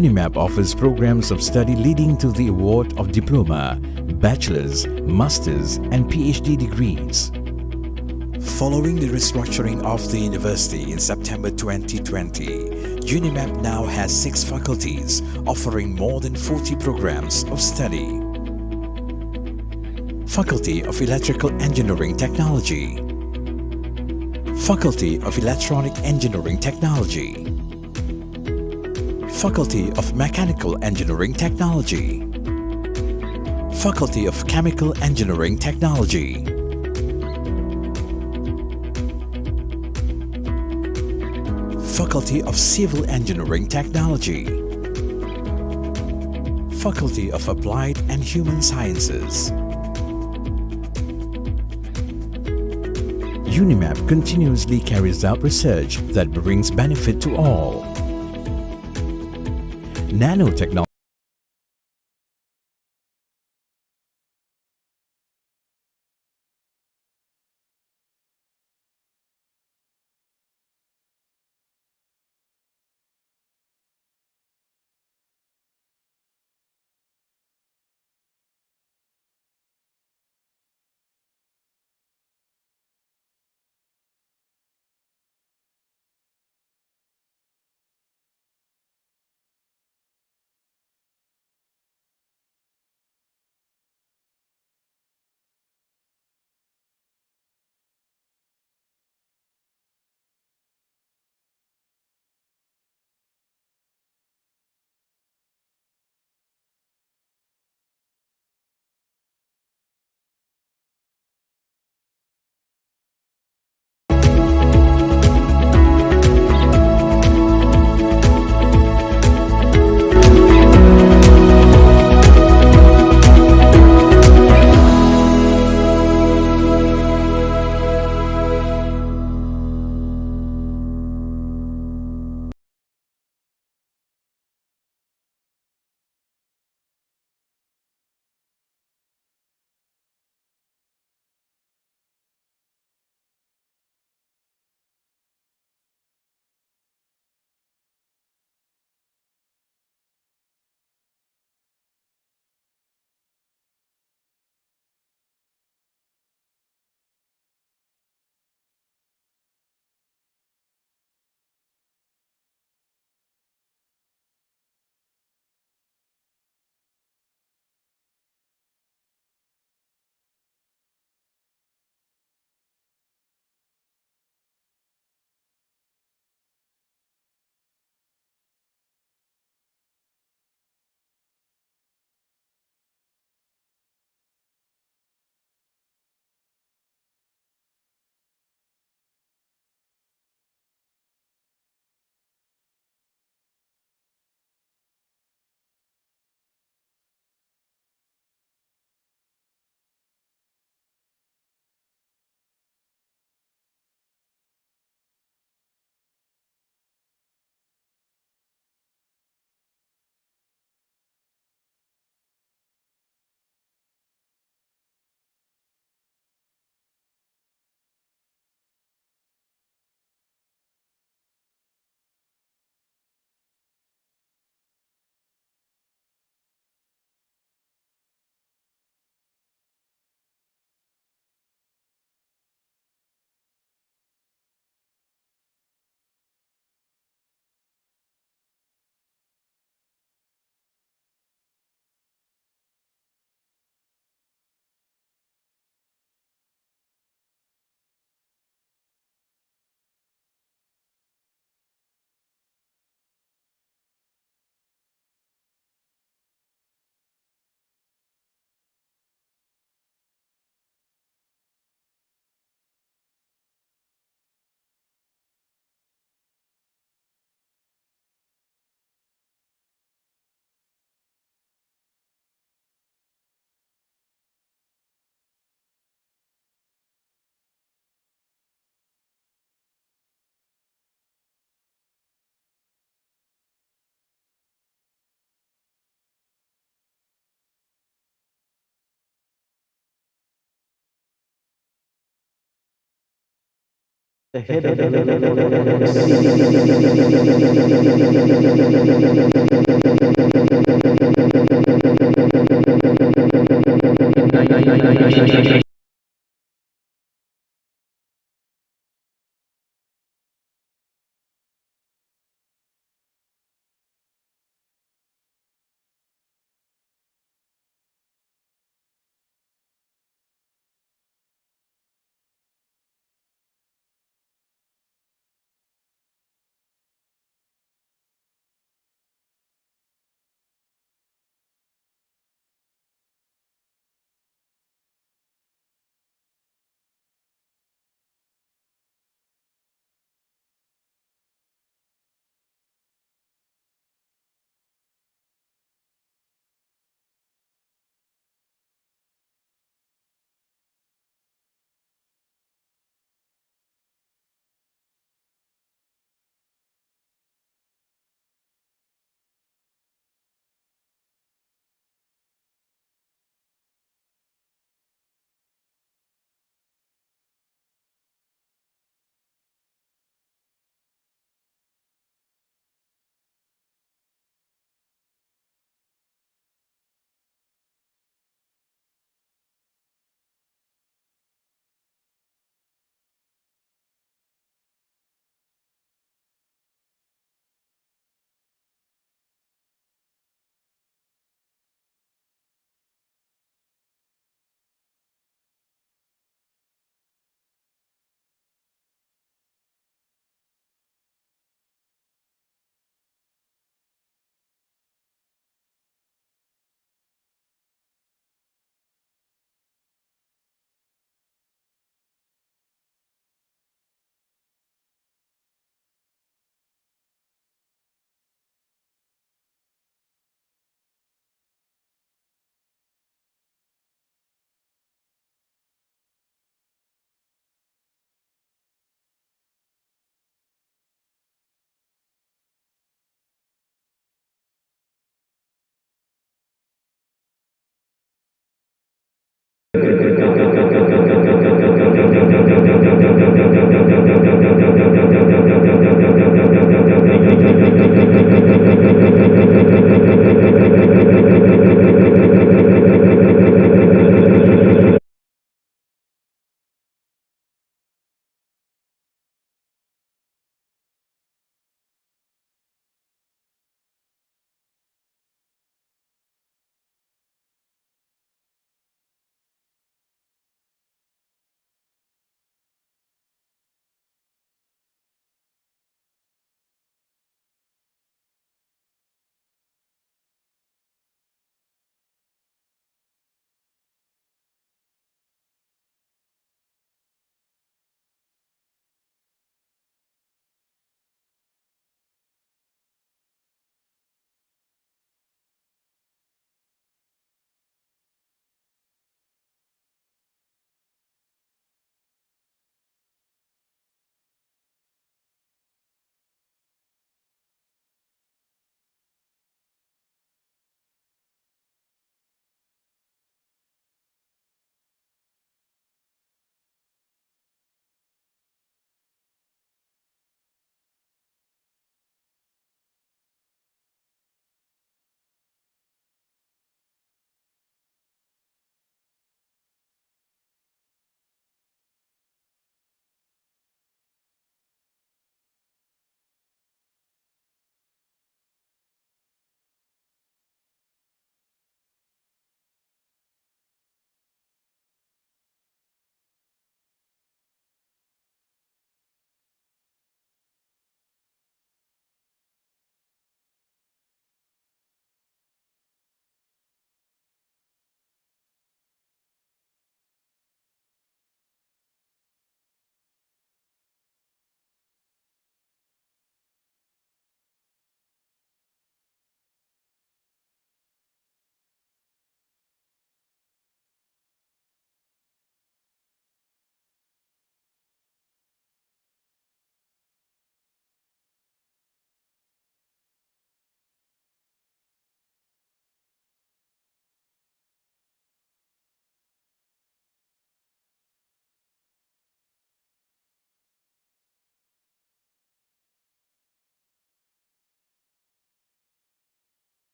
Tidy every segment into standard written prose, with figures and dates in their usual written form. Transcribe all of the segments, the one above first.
UNIMAP offers programs of study leading to the award of diploma, bachelor's, master's and PhD degrees. Following the restructuring of the university in September 2020, UNIMAP now has 6 faculties offering more than 40 programs of study. Faculty of Electrical Engineering Technology, Faculty of Electronic Engineering Technology, Faculty of Mechanical Engineering Technology, Faculty of Chemical Engineering Technology, Faculty of Civil Engineering Technology, Faculty of Applied and Human Sciences. UNIMAP continuously carries out research that brings benefit to all. Nanotechnology the head of the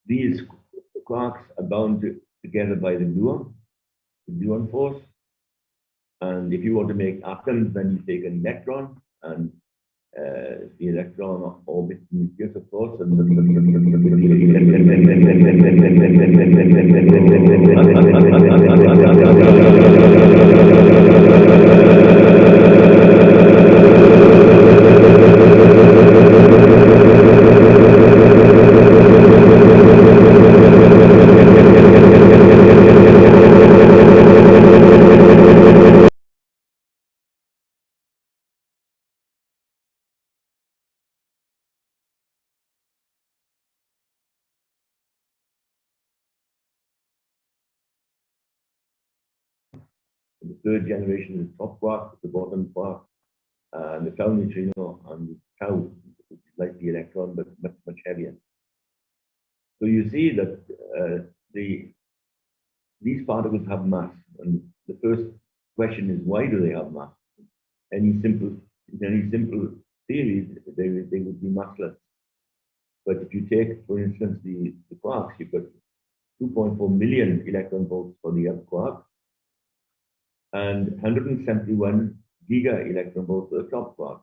These quarks are bound together by the gluon force. And if you want to make atoms, then you take an electron, and the electron orbits nucleus, of course, and the third generation is top quark, the bottom quark, and the tau neutrino, and the tau, which is like the electron, but much heavier. So you see that these particles have mass, and the first question is, why do they have mass? In any simple theory, they would be massless. But if you take, for instance, the quarks, you've got 2.4 million electron volts for the up quark, and 171 giga electron volts for the top quark.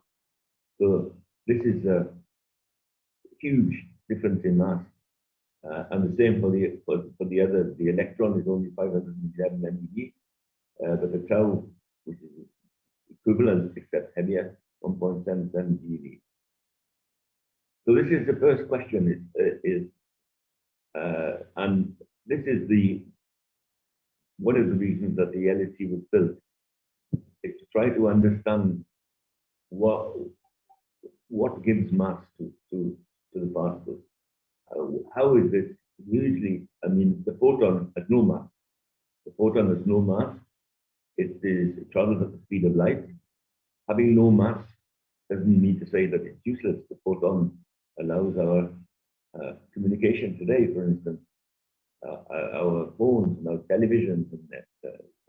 So this is a huge difference in mass. And the same for the other. The electron is only 511 MeV, but the tau, which is equivalent except heavier, 1.77 GeV. So this is the first question. And this is one of the reasons that the LHC was built, is to try to understand what gives mass to the particles. How is it? Usually, I mean, the photon has no mass. The photon has no mass. It travels at the speed of light. Having no mass doesn't mean to say that it's useless. The photon allows our communication today, for instance, our phones and our televisions and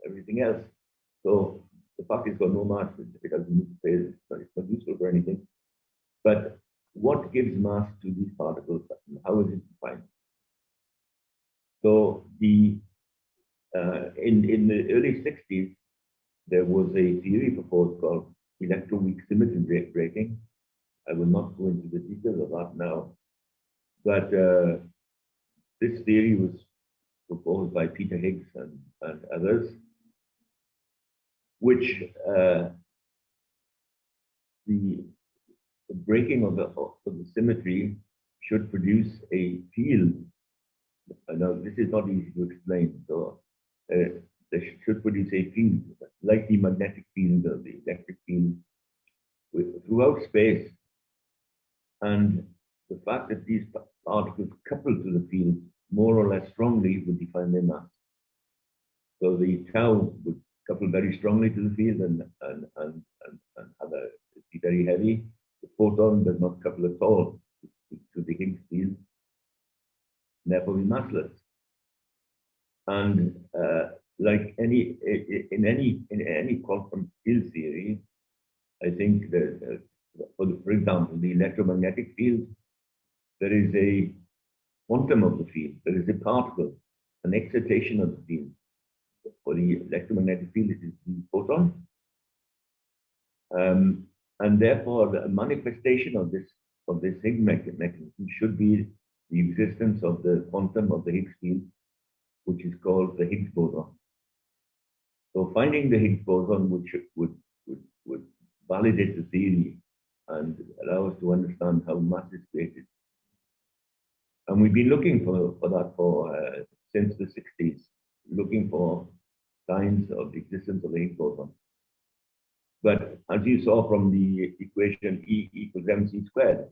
everything else. So the fact it's got no mass, it doesn't need to say it's not useful for anything. But what gives mass to these particles, and how is it defined? So in the early 60s, there was a theory proposed called electroweak symmetry breaking. I will not go into the details of that now, but this theory was proposed by Peter Higgs and others, which the breaking of the symmetry should produce a field. Now, this is not easy to explain. So, they should produce a field, like the magnetic field or the electric field, throughout space. And the fact that these particles couple to the field more or less strongly would define their mass. So the tau would couple very strongly to the field and be very heavy. The photon does not couple at all to the Higgs field, therefore be massless. And like in any quantum field theory, I think that for example, the electromagnetic field there is a quantum of the field, there is a particle, an excitation of the field. For the electromagnetic field, it is the photon. And therefore, the manifestation of this Higgs mechanism should be the existence of the quantum of the Higgs field, which is called the Higgs boson. So finding the Higgs boson would validate the theory and allow us to understand how mass is created. And we've been looking for that since the 60s, looking for signs of the existence of the Higgs boson. But as you saw from the equation E equals mc squared,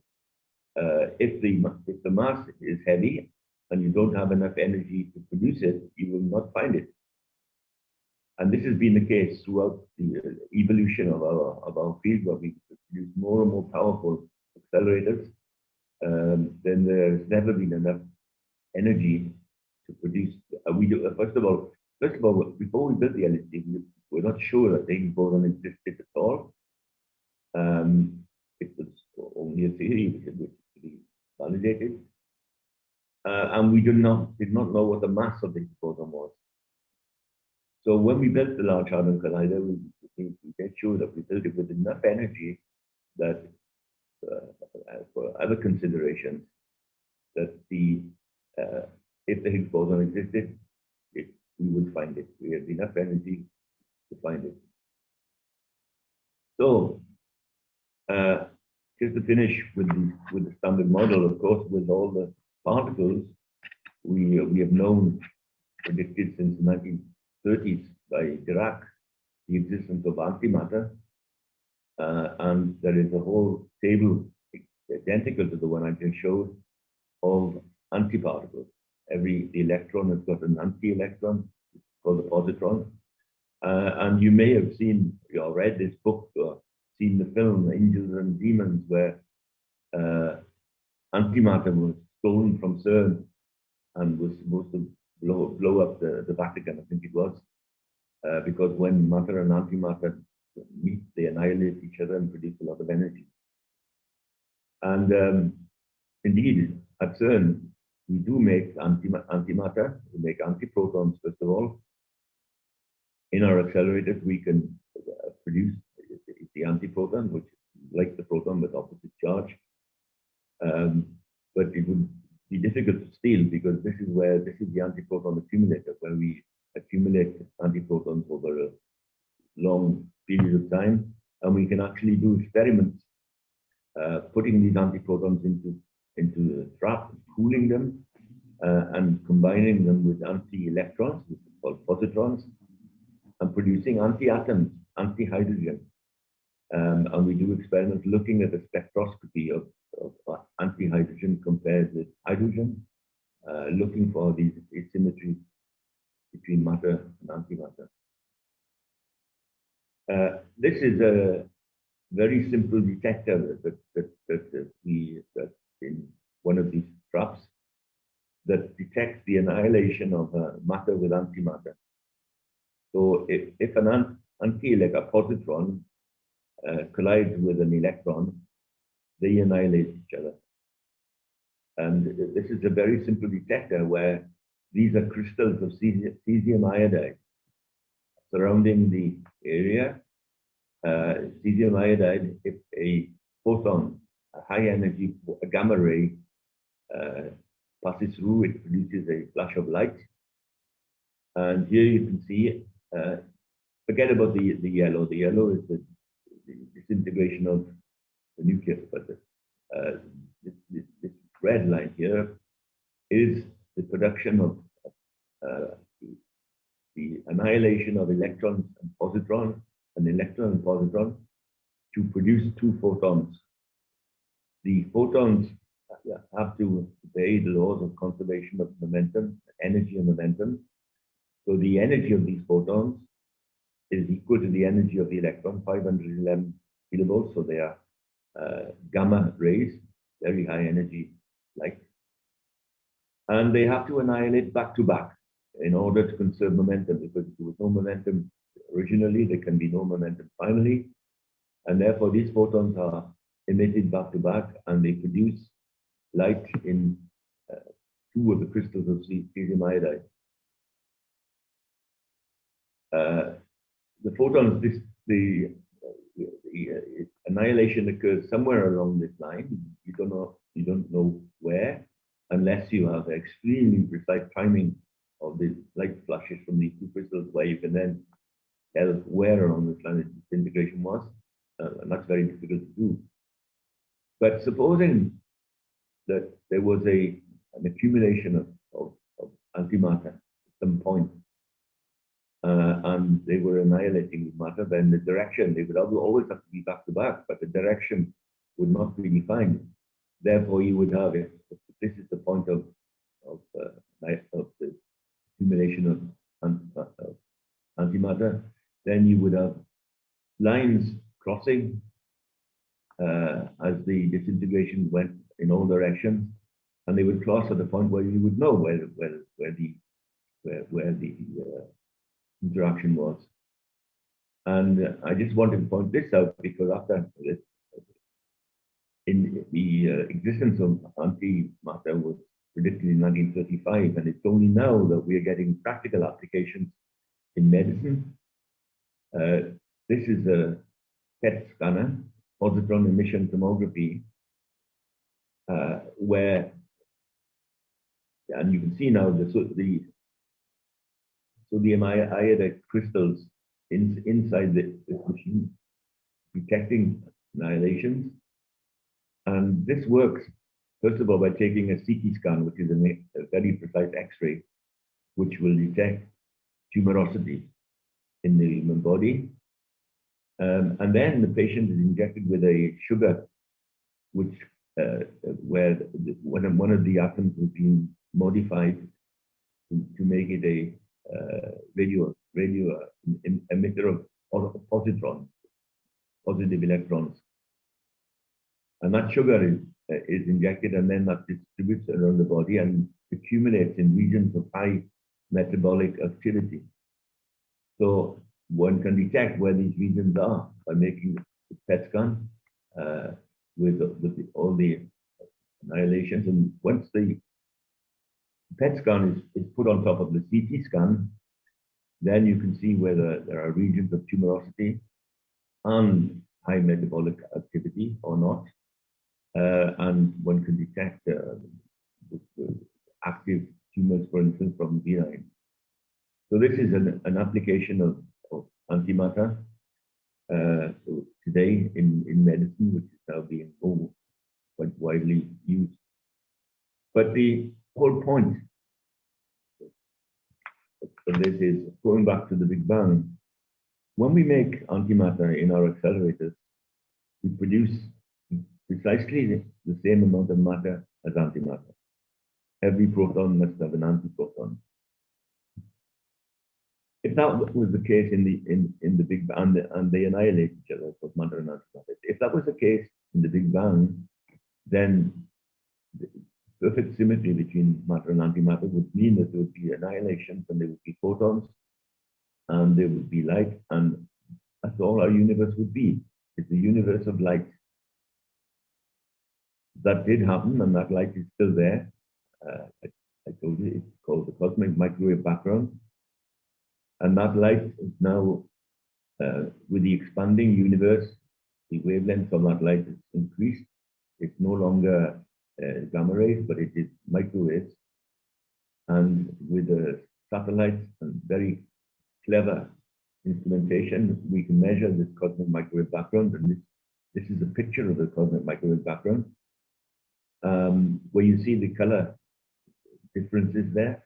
if the mass is heavy and you don't have enough energy to produce it, you will not find it. And this has been the case throughout the evolution of our field, where we produce more and more powerful accelerators. Then there's never been enough energy to produce. First of all, before we built the LHC, we're not sure that the Higgs boson existed at all. It was only a theory which is to be validated, and we did not know what the mass of the Higgs boson was. So when we built the Large Hadron Collider, we made sure that we built it with enough energy that, for other considerations, that if the Higgs boson existed, we would find it. We had enough energy to find it. So, just to finish with the standard model, of course, with all the particles, we have predicted since the 1930s by Dirac the existence of antimatter, and there is a whole table identical to the one I just showed of antiparticles. The electron has got an anti-electron called the positron, and you may have seen or read this book or seen the film Angels and Demons, where antimatter was stolen from CERN and was supposed to blow up the Vatican, I think it was, because when matter and antimatter meet, they annihilate each other and produce a lot of energy. And indeed, at CERN, we do make antimatter, we make antiprotons, first of all. In our accelerators, we can produce the antiproton, which is like the proton with opposite charge. But it would be difficult to steal, because this is the antiproton accumulator, where we accumulate antiprotons over a long period of time, and we can actually do experiments putting these antiprotons into the trap, cooling them, and combining them with anti-electrons, which is called positrons, and producing anti-atoms, anti-hydrogen. And we do experiments looking at the spectroscopy of anti-hydrogen compared with hydrogen, looking for these asymmetries between matter and antimatter. This is a very simple detector that in one of these traps that detects the annihilation of matter with antimatter. So if an a positron collides with an electron, they annihilate each other. And this is a very simple detector where these are crystals of cesium iodide surrounding the area. Cesium iodide, if a photon, a high energy gamma ray, passes through, it produces a flash of light. And here you can see, forget about the yellow. The yellow is the disintegration of the nucleus, but this red line here is the production of the annihilation of electrons and positrons, an electron and positron, to produce two photons. The photons have to obey the laws of conservation of momentum, energy and momentum. So the energy of these photons is equal to the energy of the electron, 511 kilovolts. So they are gamma rays, very high energy light. And they have to annihilate back to back in order to conserve momentum, because if there was no momentum originally, there can be no momentum finally. And therefore, these photons are emitted back to back, and they produce light in two of the crystals of cesium iodide. The photons, the annihilation occurs somewhere along this line. You don't know where, unless you have extremely precise timing of the light flashes from these two crystals, where you can then tell where along this line the disintegration was, and that's very difficult to do. But supposing that there was an accumulation of antimatter at some point, and they were annihilating the matter, then the direction, they would always have to be back to back, but the direction would not be defined. Therefore, you would have, if this is the point of the accumulation of antimatter, then you would have lines crossing as the disintegration went in all directions, and they would cross at a point where you would know where the interaction was. And I just wanted to point this out because after this, in the existence of antimatter was predicted in 1935, and it's only now that we are getting practical applications in medicine. This is a PET scanner, positron emission tomography, where, and you can see now the sodium iodide crystals inside this machine detecting annihilations. And this works, first of all, by taking a CT scan, which is a very precise X-ray, which will detect tumorosity in the human body. And then the patient is injected with a sugar, which where one of the atoms has been modified to make it a radio emitter of positrons, positive electrons. And that sugar is injected, and then that distributes around the body and accumulates in regions of high metabolic activity. So one can detect where these regions are by making the PET scan with all the annihilations. And once the PET scan is put on top of the CT scan, then you can see whether there are regions of tumorosity and high metabolic activity or not. And one can detect active tumors, for instance, from benign. So this is an application of antimatter today in medicine, which is now being quite widely used. But the whole point of this is going back to the Big Bang. When we make antimatter in our accelerators, we produce precisely the same amount of matter as antimatter. Every proton must have an antiproton. If that was the case in the Big Bang, and they annihilate each other, both matter and antimatter, if that was the case in the Big Bang, then the perfect symmetry between matter and antimatter would mean that there would be annihilations, and there would be photons, and there would be light, and that's all our universe would be. It's a universe of light. That did happen, and that light is still there. I told you it's called the cosmic microwave background. And that light is now, with the expanding universe, the wavelength of that light is increased. It's no longer gamma rays, but it is microwaves. And with the satellites and very clever instrumentation, we can measure this cosmic microwave background. And this is a picture of the cosmic microwave background, where you see the color differences there.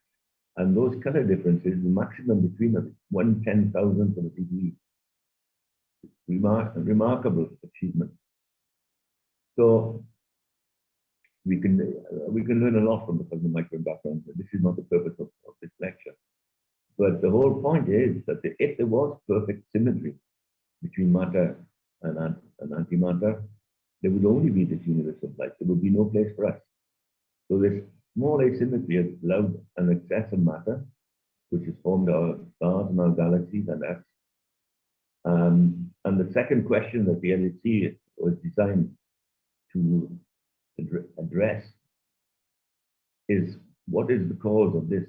And those color differences, the maximum between them is 1/10,000th of a degree. Remarkable achievement. So we can learn a lot from the cosmic microwave background. This is not the purpose of this lecture. But the whole point is that if there was perfect symmetry between matter and antimatter, there would only be this universe of light. There would be no place for us. So this small asymmetry has allowed an excess of matter, which has formed our stars and our galaxies and us. And the second question that the LHC was designed to address is what is the cause of this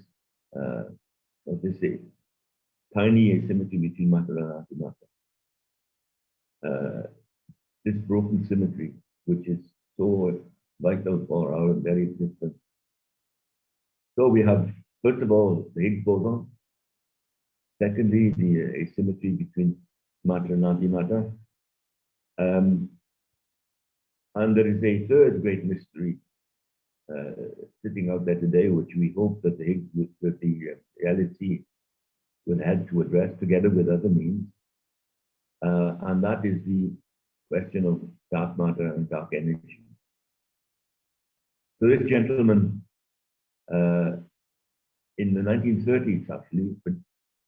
tiny asymmetry between matter and antimatter. This broken symmetry, which is so vital for our very existence. So we have, first of all, the Higgs boson. Secondly, the asymmetry between matter and antimatter. And there is a third great mystery sitting out there today, which we hope that the Higgs, that the LHC will help to address together with other means. And that is the question of dark matter and dark energy. So this gentleman, in the 1930s, actually, but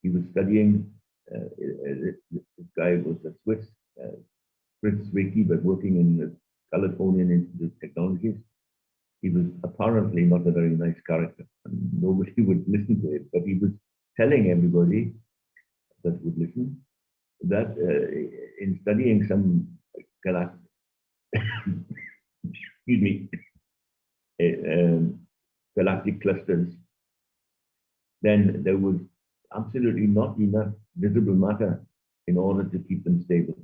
he was studying, this guy was a Swiss, Fritz Zwicky, but working in the Californian Institute of Technologies. He was apparently not a very nice character, and nobody would listen to it, but he was telling everybody that would listen that in studying some galactic, excuse me, galactic clusters, then there was absolutely not enough visible matter in order to keep them stable.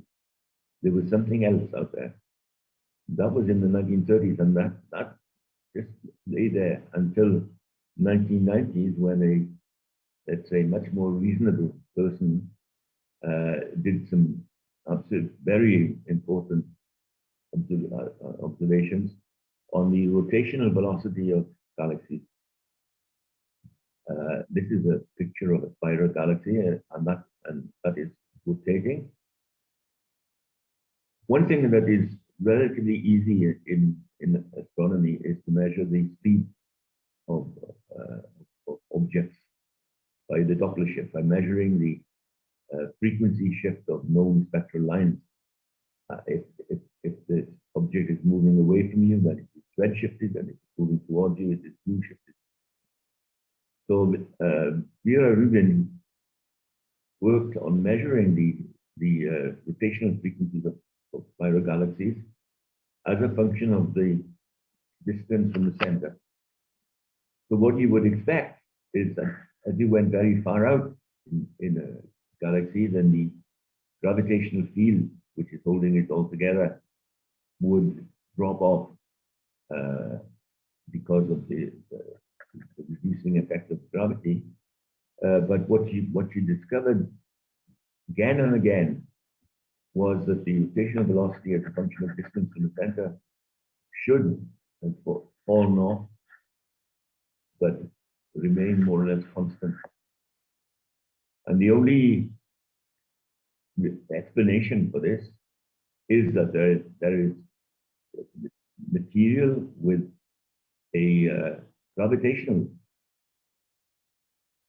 There was something else out there. That was in the 1930s, and that just lay there until 1990s, when a, let's say, much more reasonable person did some very important observations on the rotational velocity of galaxies. This is a picture of a spiral galaxy, and that is rotating. One thing that is relatively easy in astronomy is to measure the speed of objects by the Doppler shift, by measuring the frequency shift of known spectral lines. If the object is moving away from you, then it is redshifted, and if it's moving towards you, it is blue shifted. So Vera Rubin worked on measuring the rotational frequencies of spiral galaxies as a function of the distance from the center. So what you would expect is that as you went very far out in a galaxy, then the gravitational field, which is holding it all together, would drop off because of the reducing effect of gravity. But what you discovered again and again was that the rotational velocity as a function of distance from the center should have fallen off, but remain more or less constant. And the only explanation for this is that there is material with a gravitational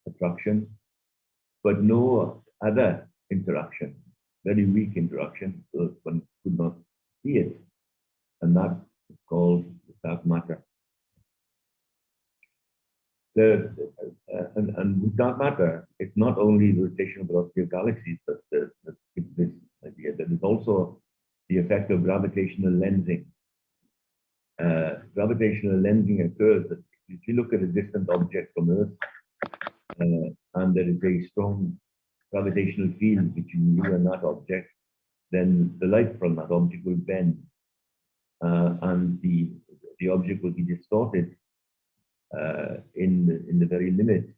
attraction, but no other interaction, very weak interaction, so one could not see it. And that is called dark matter. And with dark matter, it's not only the rotational velocity of galaxies, but this idea that there's also the effect of gravitational lensing. Gravitational lensing occurs that if you look at a distant object from Earth, and there is a strong gravitational field between you and that object, then the light from that object will bend, and the object will be distorted in the very limit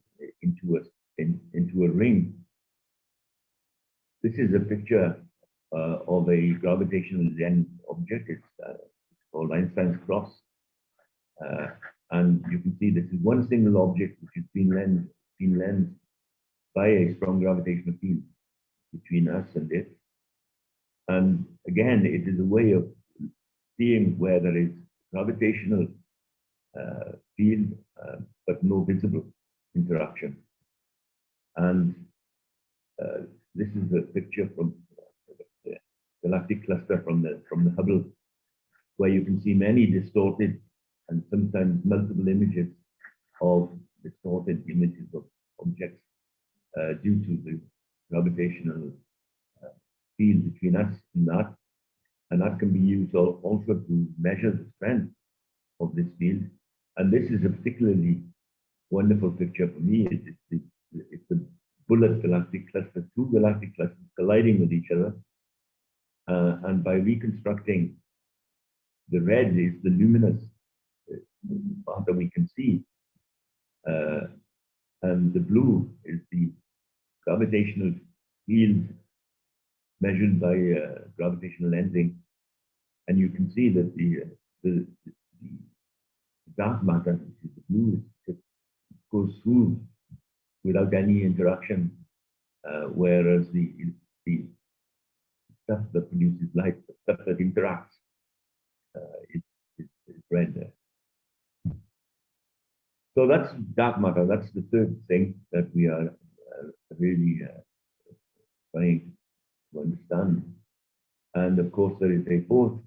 into a ring. This is a picture of a gravitational lens object. It's called Einstein's cross, and you can see this is one single object which has been lensed by a strong gravitational field between us and it. And again, it is a way of seeing where there is gravitational field, but no visible interaction. And this is a picture from the galactic cluster from the Hubble, where you can see many distorted and sometimes multiple images of distorted images of objects due to the gravitational field between us and that. And that can be used also to measure the strength of this field And this is a particularly wonderful picture for me. It's the bullet galactic cluster, two galactic clusters colliding with each other. And by reconstructing, the red is the luminous part that we can see. And the blue is the gravitational field measured by gravitational lensing. And you can see that the dark matter, which is the blue, it goes through without any interaction, whereas the stuff that produces light, the stuff that interacts, is red there. So that's dark matter. That's the third thing that we are really trying to understand. And of course, there is a fourth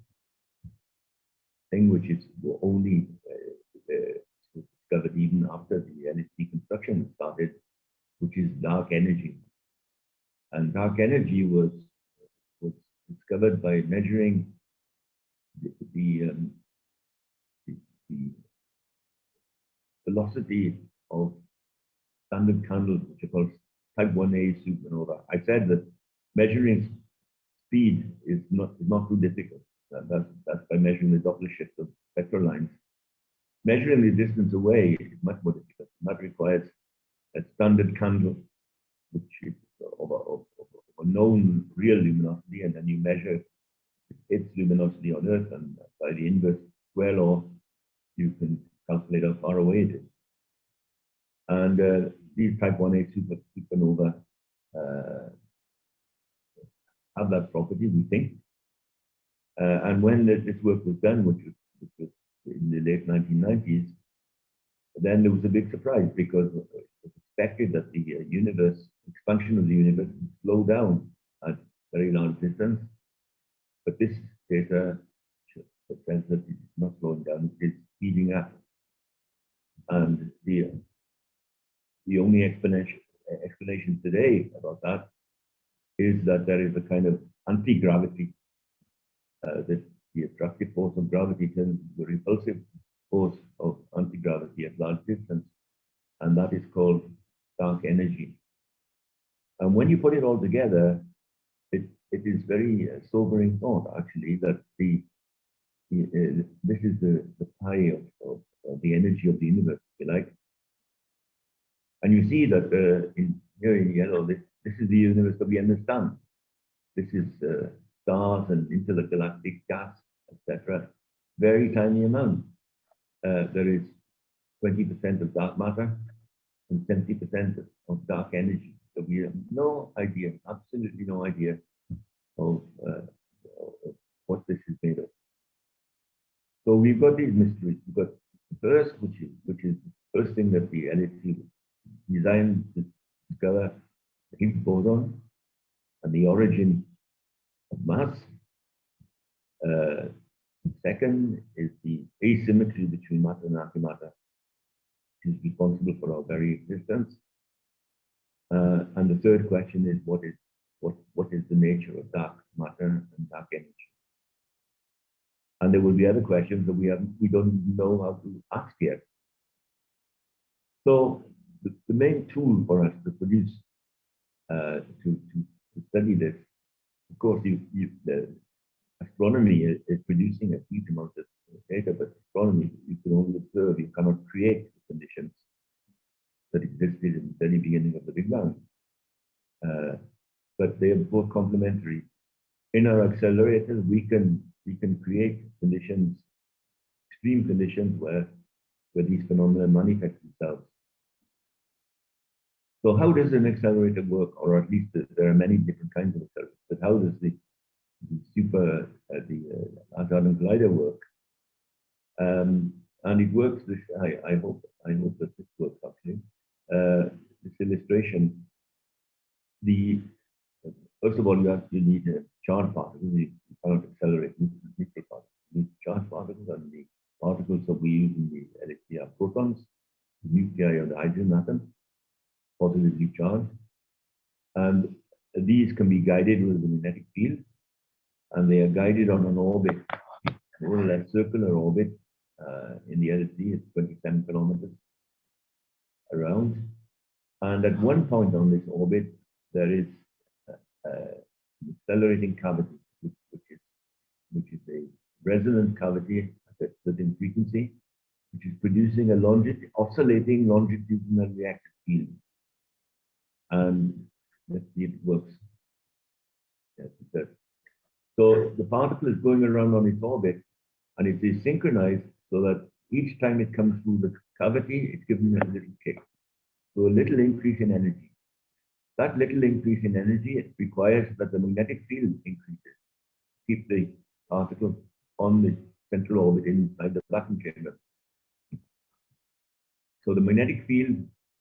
thing which is only discovered even after the LHC construction started, which is dark energy. And dark energy was discovered by measuring the velocity of standard candles, which are called type 1a supernova. I said that measuring speed is not too difficult. That's by measuring the Doppler shift of spectral lines. Measuring the distance away is much more difficult. That requires a standard candle, which is of a known real luminosity, and then you measure its luminosity on Earth, and by the inverse square law, you can calculate how far away it is. And these type 1a supernova have that property, we think. And when this work was done, which was in the late 1990s, then there was a big surprise, because it was expected that the expansion of the universe would slow down at very large distance. But this data says that it's not slowing down, it's speeding up. And the only explanation today about that is that there is a kind of anti-gravity, that the attractive force of gravity turns into the repulsive force of anti-gravity at large distance, and that is called dark energy. And when you put it all together, it is very sobering thought, actually, that this is the pi of the energy of the universe, if you like. And you see that here in yellow, this is the universe that we understand. This is stars and intergalactic gas, etc. Very tiny amount. There is 20% of dark matter and 70% of dark energy. So we have no idea, absolutely no idea of what this is made of. So we've got these mysteries. We've got the first, which is the first thing that the LHC designed to discover, the Higgs boson and the origin of mass. Second is the asymmetry between matter and antimatter, which is responsible for our very existence. And the third question is what is the nature of dark matter and dark energy? And there will be other questions that we don't know how to ask yet. So the main tool for us to produce to study this, of course, the astronomy is producing a huge amount of data, but astronomy, you can only observe, you cannot create the conditions that existed in the very beginning of the Big Bang. But they are both complementary. In our accelerators, we can create conditions, extreme conditions where these phenomena manifest themselves. So how does an accelerator work? Or at least there are many different kinds of accelerators, but how does the Hadron Collider work? And it works this, I hope that this works actually. This illustration, first of all, you need a charged particle. You cannot accelerate neutral particles. You need charged particles, and the particles that we use in the LHC are protons, the nuclei of the hydrogen atom, positively charged. And these can be guided with a magnetic field, and they are guided on an orbit, more or less circular orbit, in the LHC. It's 27 kilometers around. And at one point on this orbit, there is an accelerating cavity, which is a resonant cavity at a certain frequency, which is producing a oscillating longitudinal reactive field. And let's see if it works. Yes, it does. So the particle is going around on its orbit, and it is synchronized so that each time it comes through the cavity, it's given a little kick. So a little increase in energy. That little increase in energy requires that the magnetic field increases, keep the particle on the central orbit inside the vacuum chamber. So the magnetic field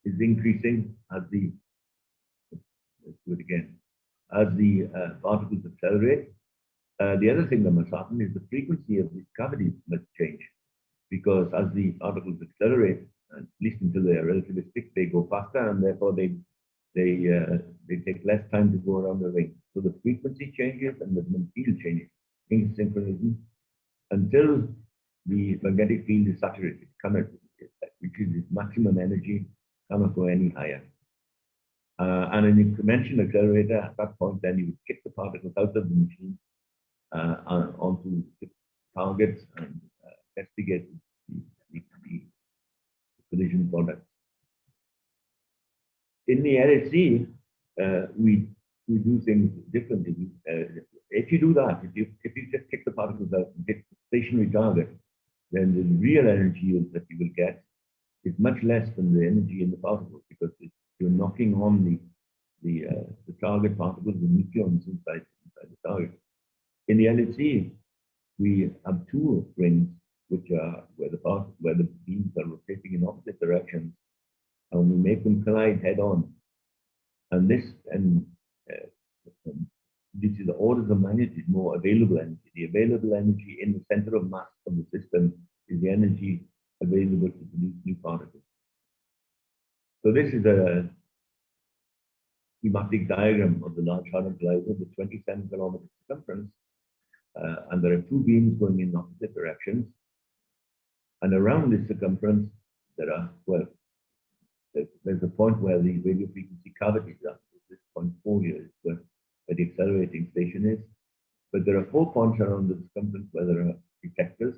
is increasing as the, let's do it again, as the particles accelerate. The other thing that must happen is the frequency of these cavities must change, because as the particles accelerate, at least until they are relativistic, they go faster, and therefore they take less time to go around the ring. So the frequency changes and the field changes in synchronism until the magnetic field is saturated, which is its maximum energy, cannot go any higher. And an incremental accelerator at that point, then you would kick the particles out of the machine onto the targets and investigate the collision products. In the LHC, we do things differently. If you do that, if you just kick the particles out and hit the stationary target, then the real energy that you will get is much less than the energy in the particles, because you're knocking on the target particles, the nucleons inside the target. In the LHC, we have two rings, which are where the beams are rotating in opposite directions, and we make them collide head on. And this is the orders of magnitude more available energy. The available energy in the center of mass of the system is the energy available to produce new particles. So this is a schematic diagram of the Large Hadron Collider with 27 kilometer circumference, and there are two beams going in opposite directions. And around this circumference, there are, well, there's a point where the radio frequency cavities are. This point 4 here is where the accelerating station is. But there are 4 points around the circumference where there are detectors.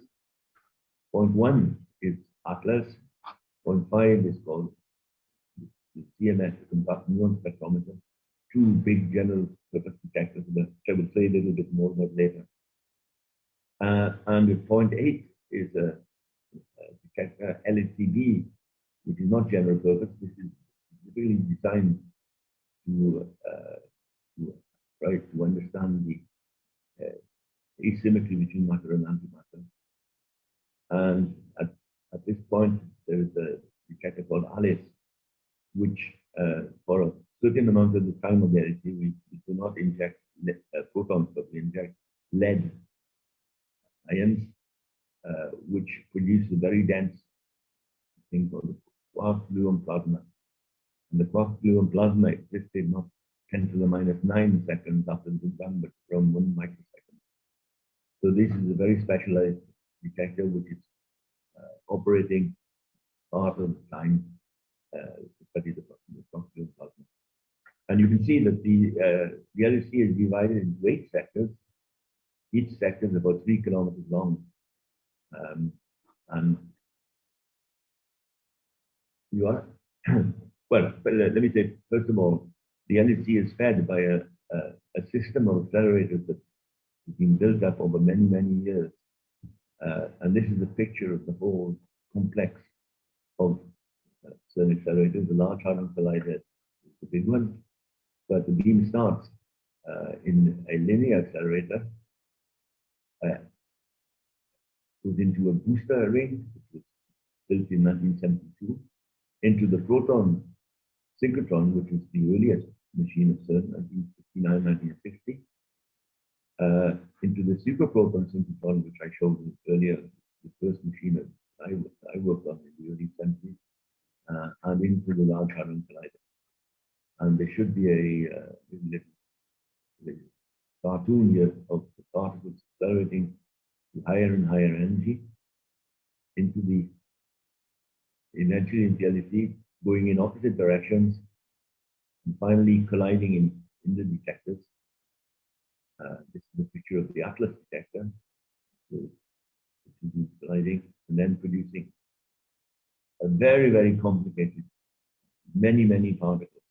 Point 1 is Atlas. Point 5 is called the CMS, the compact muon spectrometer. 2 big general purpose detectors, which I will say a little bit more about later. And at point 8 is a detector LHCb, which is not general purpose. This is really designed to understand the asymmetry between matter and antimatter. And at this point, there is a detector called Alice, which for a certain amount of the time of the LHC, we do not inject protons, but we inject lead ions, which produce a very dense thing called the quark-gluon plasma. And the quark-gluon plasma existed not 10 to the minus 9 seconds after the Big Bang, but around 1 microsecond. So this is a very specialized detector, which is operating part of the time to study the quark-gluon plasma. And you can see that the LHC is divided into 8 sectors. Each sector is about 3 kilometers long. And you are, well, but let me say, first of all, the LHC is fed by a system of accelerators that has been built up over many, many years. And this is a picture of the whole complex of certain accelerators. The Large Hadron Collider is the big one, but the beam starts in a linear accelerator, goes into a booster array, which was built in 1972, into the proton synchrotron, which was the earliest machine of CERN, 1959, 1960, into the superproton synchrotron, which I showed you earlier, the first machine that I worked on in the early 70s, and into the Large Hadron Collider. And there should be a little cartoon here of the particles accelerating to higher and higher energy. eventually into LHC, going in opposite directions, and finally colliding in the detectors. This is a picture of the Atlas detector. So it will be colliding and then producing a very, very complicated, many particles,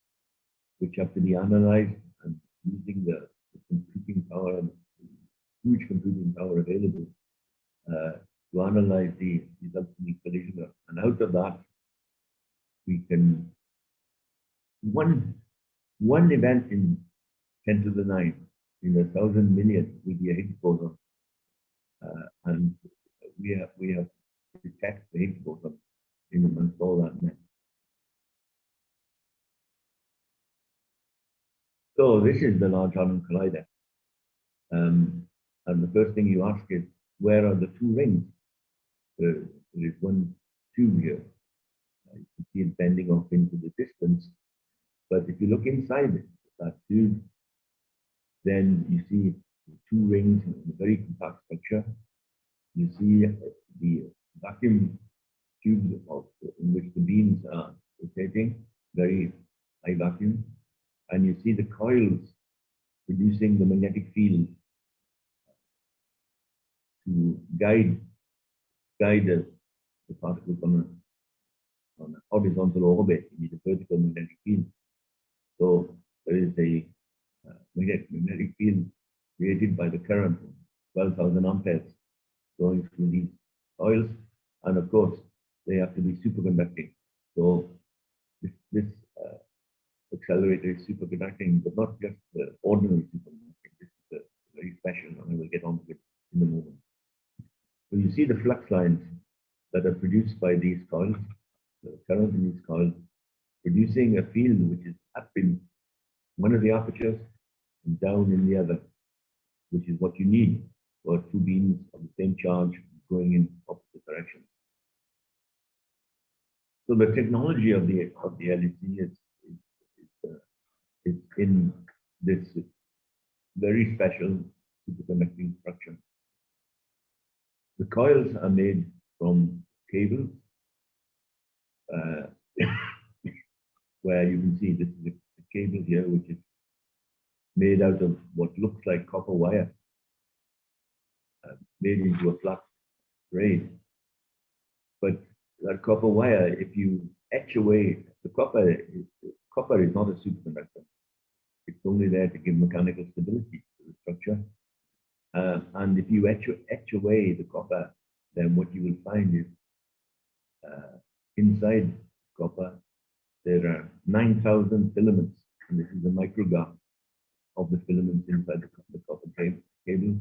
which have to be analyzed, and using the computing power, and huge computing power available to analyze the ultimate collision. And out of that, we can one event in 10 to the 9 in 1,000 million will be a Higgs boson, and we have to detect the Higgs boson in amongst all that mess. So this is the Large Hadron Collider, and the first thing you ask is, where are the two rings? There is one tube here. You can see it bending off into the distance, but if you look inside that tube, then you see the two rings in a very compact structure. You see the vacuum tubes in which the beams are rotating, very high vacuum, and you see the coils producing the magnetic field to guide the particles on a horizontal orbit. You need a vertical magnetic field. So there is a magnetic field created by the current, 12,000 amperes, going through these coils, and of course they have to be superconducting. So this accelerator is superconducting, but not just the ordinary superconducting. This is very special, and I will get on to it in a moment. So you see the flux lines that are produced by these coils, the current in these coils, producing a field which is up in one of the apertures and down in the other, which is what you need for two beams of the same charge going in opposite directions. So the technology of the LHC is in this very special superconducting structure. The coils are made from cables, where you can see this is a cable here, which is made out of what looks like copper wire, made into a flat braid. But that copper wire, if you etch away the copper is not a superconductor. It's only there to give mechanical stability to the structure. And if you etch away the copper, then what you will find is inside copper there are 9,000 filaments, and this is a micrograph of the filaments inside the copper cable.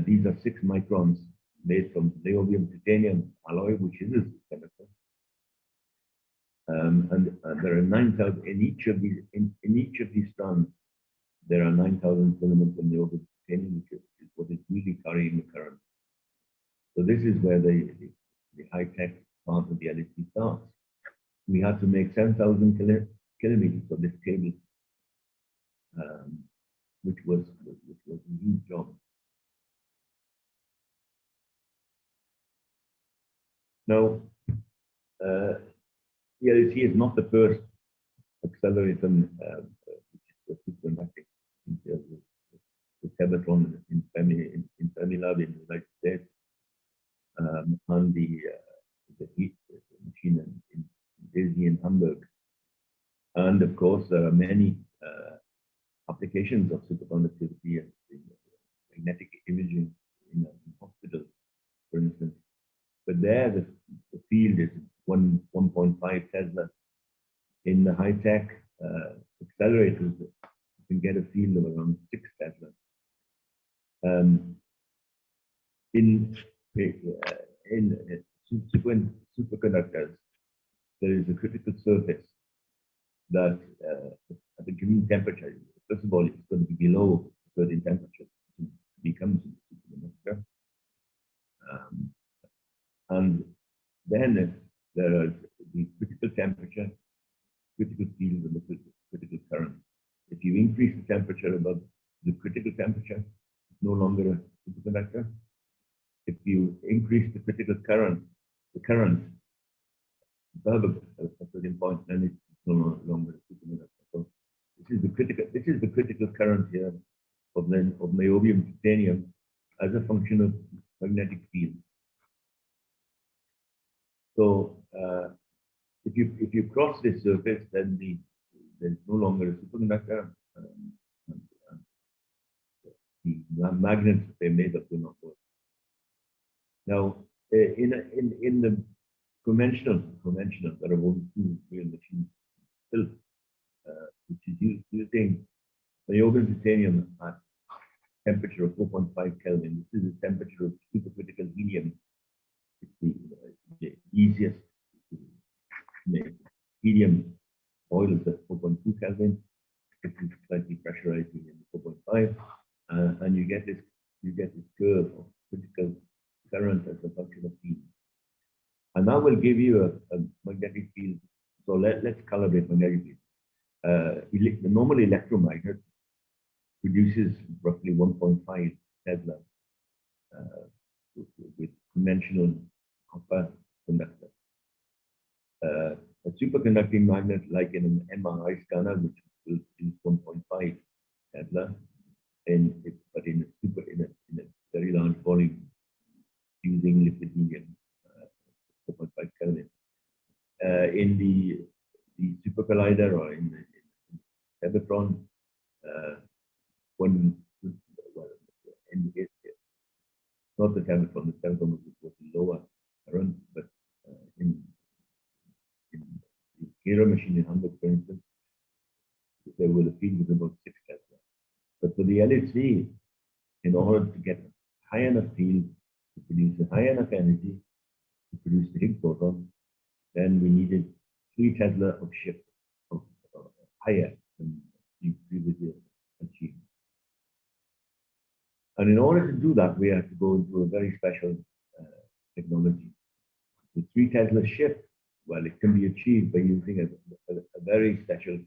These are 6 microns, made from niobium titanium alloy, which is a superconductor. And there are 9,000 in each of these strands. There are 9,000 filaments of niobium titanium, which is what is really carrying the current. So this is where the high-tech part of the LHC starts. We had to make 7,000 kilometers of this cable, which was a huge job. Now, the LHC is not the first accelerator which is superconducting. The Hadron in Fermilab in the United States, and the heat machine in Disney in Hamburg. And of course, there are many applications of superconductivity in magnetic imaging in hospitals, for instance. But there, the field is 1.5 Tesla. In the high-tech accelerators, you can get a field of around 6 Tesla. In subsequent superconductors, there is a critical surface that at a given temperature, first of all, it's going to be below a certain temperature to become a superconductor. And then there are the critical temperature, critical field, and the critical current. If you increase the temperature above the critical temperature, it's no longer a superconductor. If you increase the critical current the current above a certain point, then it's no longer a superconductor. So this is the critical current here of niobium titanium as a function of magnetic field. So if you cross this surface, then there's no longer a superconductor. The magnets that they made up will not work. Now, in the conventional, there are only two real machines built, which is using niobium titanium at temperature of 4.5 Kelvin. This is the temperature of supercritical helium. It's the easiest to make. Helium boils at 4.2 Kelvin. It is slightly pressurized helium 4.5, and you get this curve of critical current as a function of field. And that will give you a magnetic field. So let's calibrate magnetic field. The normal electromagnet produces roughly 1.5 Tesla with conventional copper conductor. A superconducting magnet, like in an MRI scanner, which will produce 1.5 Tesla, but in a very large volume using liquid helium, 4.5 Kelvin. In the super collider or in the Hadron, not the Hadron, the Hadron was lower current, but in the Kira machine in Hamburg, for instance, there was a field with about 6 Tesla. But for the LHC, in order to get a high enough field to produce a high enough energy to produce the Higgs boson, then we needed 3 Tesla of shift of higher than we previously achieved. And in order to do that, we had to go into a very special technology. The 3 Tesla shift, well, it can be achieved by using a very special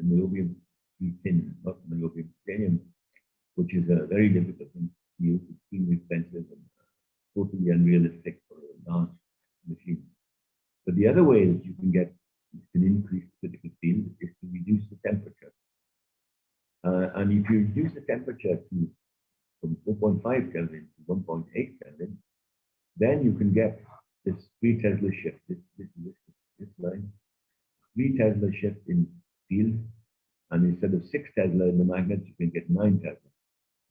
niobium 3 tin, not niobium titanium, which is a very difficult thing to use, extremely expensive and totally unrealistic for a large machine. But the other way that you can increase critical field is to reduce the temperature. And if you reduce the temperature from 4.5 Kelvin to 1.8 Kelvin, then you can get this 3 Tesla shift, this line, 3 Tesla shift in field, and instead of 6 Tesla in the magnet, you can get 9 Tesla,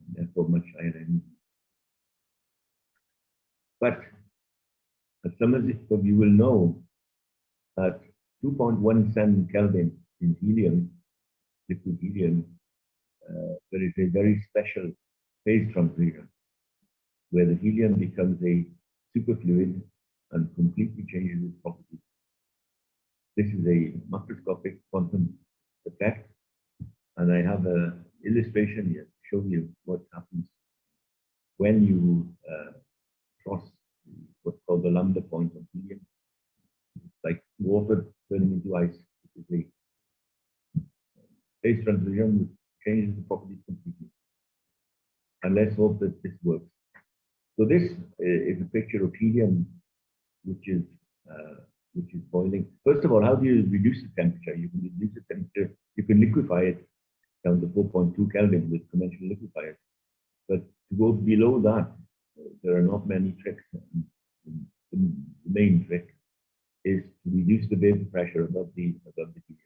and therefore much higher energy. But as some of you will know, at 2.17 Kelvin in helium, liquid helium, there is a very special phase transition where the helium becomes a superfluid and completely changes its properties. This is a macroscopic quantum effect, and I have an illustration here to show you what happens when you cross what's called the lambda point of helium. It's like water turning into ice. It is a phase transition which changes the properties completely. And let's hope that this works. So this is a picture of helium, which is boiling. First of all, how do you reduce the temperature? You can reduce the temperature. You can liquefy it down to 4.2 Kelvin with conventional liquefiers. But to go below that, there are not many tricks. The main trick is to reduce the vapor pressure above the helium.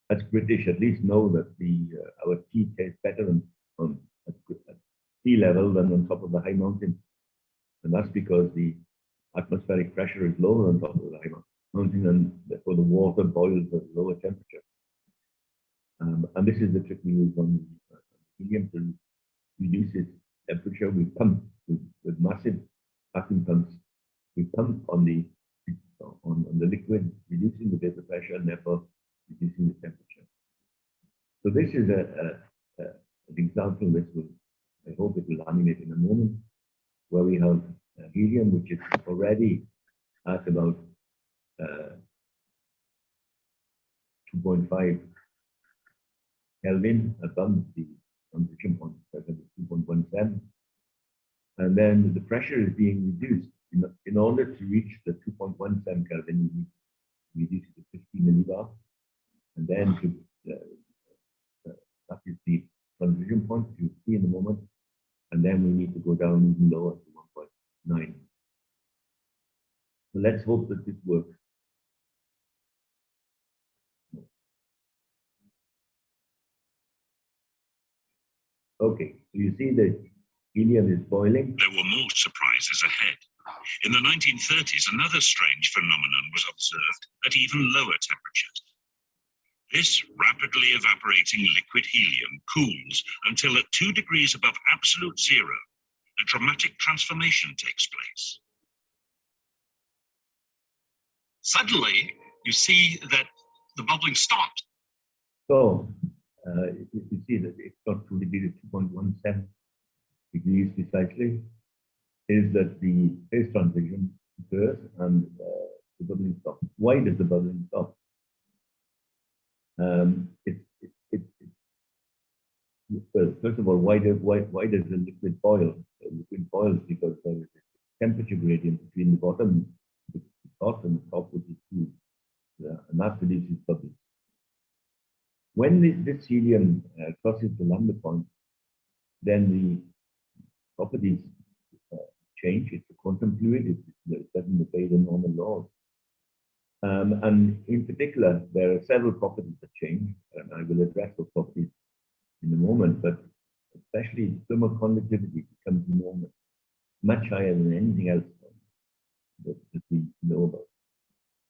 As British, at least know that our tea tastes better at sea level than on top of the high mountain, and that's because the atmospheric pressure is lower on top of the high mountain, and therefore the water boils at a lower temperature. And this is the trick we use on helium to reduce its temperature. We pump with massive vacuum pumps. We pump on the liquid, reducing the vapor pressure and therefore reducing the temperature. So this is an example which I hope it will animate in a moment, where we have helium, which is already at about 2.5 Kelvin above the transition point, 2.17. And then the pressure is being reduced. In order to reach the 2.17 Kelvin, you need to reduce it to 50 millibar. And then that is the transition point you see in the moment. And then we need to go down even lower to 1.9. So let's hope that this works. Okay, so you see that helium is boiling. There were more surprises ahead. In the 1930s, another strange phenomenon was observed at even lower temperatures. This rapidly evaporating liquid helium cools until at 2 degrees above absolute zero, a dramatic transformation takes place. Suddenly, you see that the bubbling stopped. So you see that it's not 2 degrees, 2.17 degrees precisely, is that the phase transition occurs and the bubbling stops. Why does the bubbling stop? Well, first of all, why does the liquid boil? The liquid boils because there is a temperature gradient between the bottom, the top, and the top, which is cool, and that produces bubbles. When this helium crosses the lambda point, then the properties change. It's a quantum fluid. It doesn't obey the normal laws. And in particular, there are several properties that change, and I will address those properties in a moment, but especially thermal conductivity becomes enormous, much higher than anything else that we know about.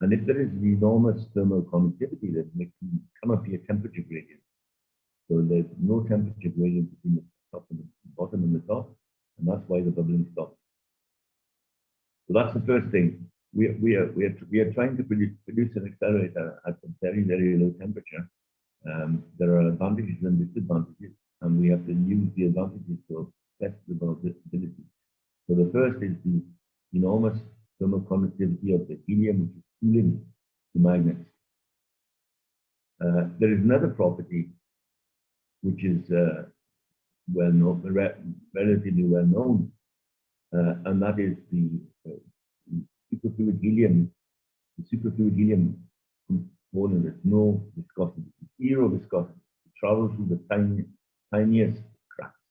And if there is an enormous thermal conductivity, then there can come up here temperature gradient. So there's no temperature gradient between the top and the bottom and the top, and that's why the bubbling stops. So that's the first thing. We are trying to produce an accelerator at a very, very low temperature. There are advantages and disadvantages, and we have to use the advantages to test the vulnerability. So the first is the enormous thermal conductivity of the helium, which is cooling the magnets. There is another property which is well known, relatively well known, and that is the superfluid helium. The superfluid helium component has no viscosity, zero viscosity. It travels through the tiniest cracks,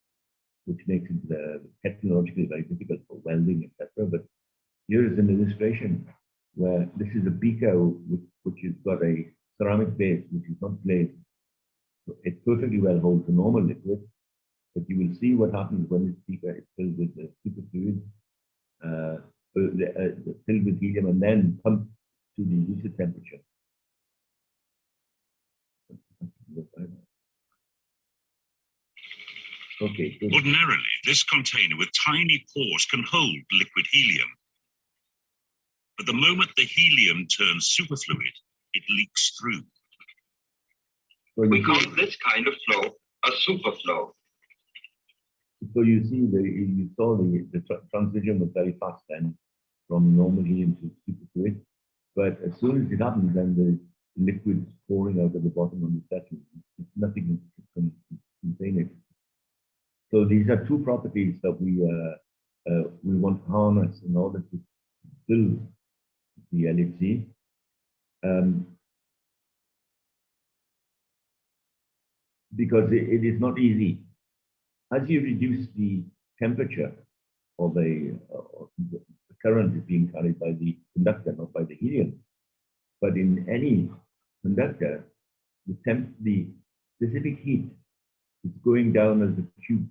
which makes it technologically very difficult for welding, etc. But here is an illustration where this is a beaker which has got a ceramic base which is not glazed. So it perfectly well holds a normal liquid, but you will see what happens when this beaker is filled with the superfluid, filled with helium, and then pumped to the lucid temperature. Okay, good. Ordinarily, this container with tiny pores can hold liquid helium. But the moment the helium turns superfluid, it leaks through. So we call this kind of flow a superflow. So you see, you saw the transition was very fast then, from normal helium to superfluid. But as soon as it happens, then the liquid is pouring out of the bottom of the session. Nothing can contain it. So these are two properties that we want to harness in order to build the LHC. Because it is not easy. As you reduce the temperature of the current is being carried by the conductor, not by the helium. But in any conductor, the specific heat is going down as the cube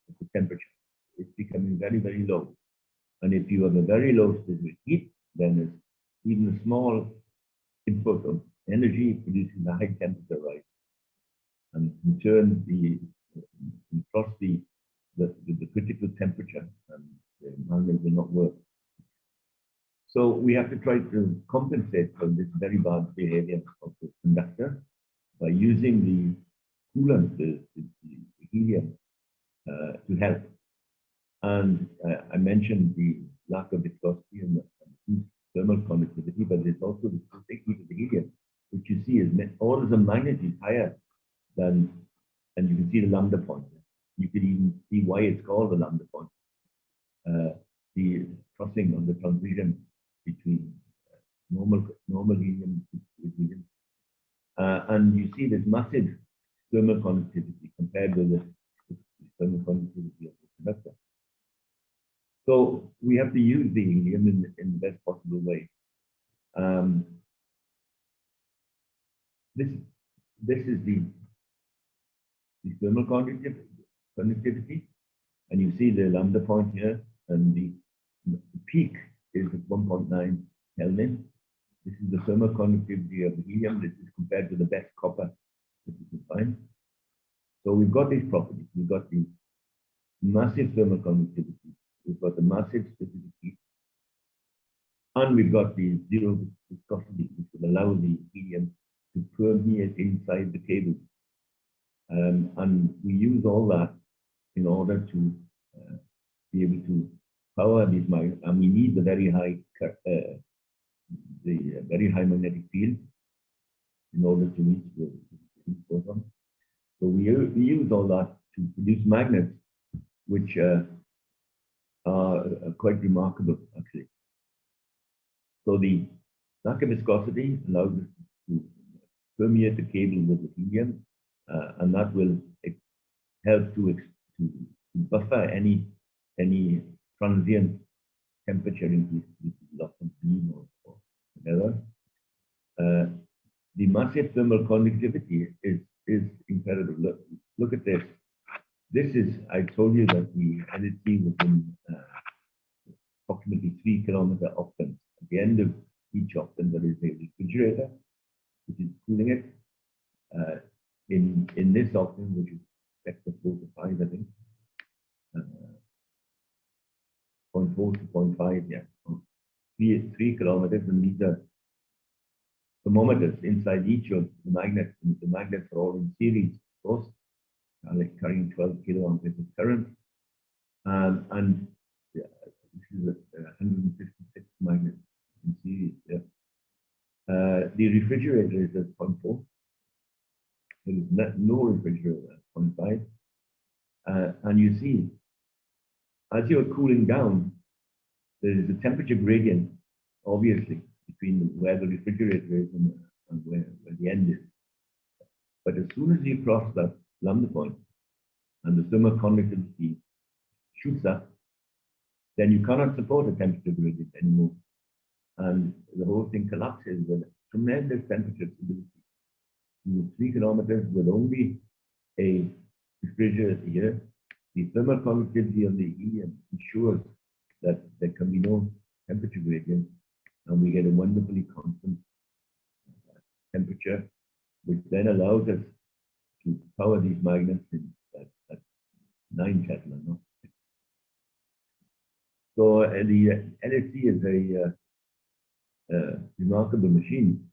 of the temperature. It's becoming very, very low. And if you have a very low specific heat, then even a small input of energy produces a high temperature rise. And in turn, cross the critical temperature, and the magnet will not work. So we have to try to compensate for this very bad behavior of the conductor by using the coolant, the helium, to help. And I mentioned the lack of viscosity and the thermal conductivity, but there's also the specific heat of the helium, which you see is orders of magnitude higher than, and you can see the lambda point. You can even see why it's called the lambda point. the crossing of the transition between normal helium with helium. And you see this massive thermal conductivity compared with the thermal conductivity of the conductor. So we have to use the helium in the best possible way. This is the thermal conductivity, and you see the lambda point here, and the peak is at 1.9 Kelvin. This is the thermal conductivity of the helium. This is compared to the best copper that you can find. So we've got these properties. We've got the massive thermal conductivity. We've got the massive specific heat. And we've got the zero viscosity, which will allow the helium to permeate inside the cables. And we use all that in order to be able to power these magnets. And we need the very high magnetic field in order to reach the boson. So we use all that to produce magnets, which are quite remarkable, actually. So the lack of viscosity allows us to permeate the cable with the helium, and that will help to buffer any transient temperature increase, which is loss of beam or whatever. The massive thermal conductivity is incredible. Look at this. This is, I told you that the LHC was in approximately 3 kilometer octans. At the end of each octant, there is a refrigerator, which is cooling it. In this octant, which is sector 4 to 5, I think, 0.4 to 0.5, yeah, 3 kilometers, and these are thermometers inside each of the magnets. And the magnets are all in series, of course, like carrying 12 kiloamperes of current. And yeah, this is 156 magnets in series. Yeah. The refrigerator is at 0.4. There is no refrigerator at 0.5. And you see, as you're cooling down, there is a temperature gradient, obviously, between where the refrigerator is and where the end is. But as soon as you cross that lambda point and the thermal conductivity shoots up, then you cannot support a temperature gradient anymore. And the whole thing collapses with tremendous temperature stability. 3 kilometers with only a refrigerator here. The thermal conductivity of the helium ensures that there can be no temperature gradient, and we get a wonderfully constant temperature, which then allows us to power these magnets at 9 Tesla. No? So the LHC is a remarkable machine.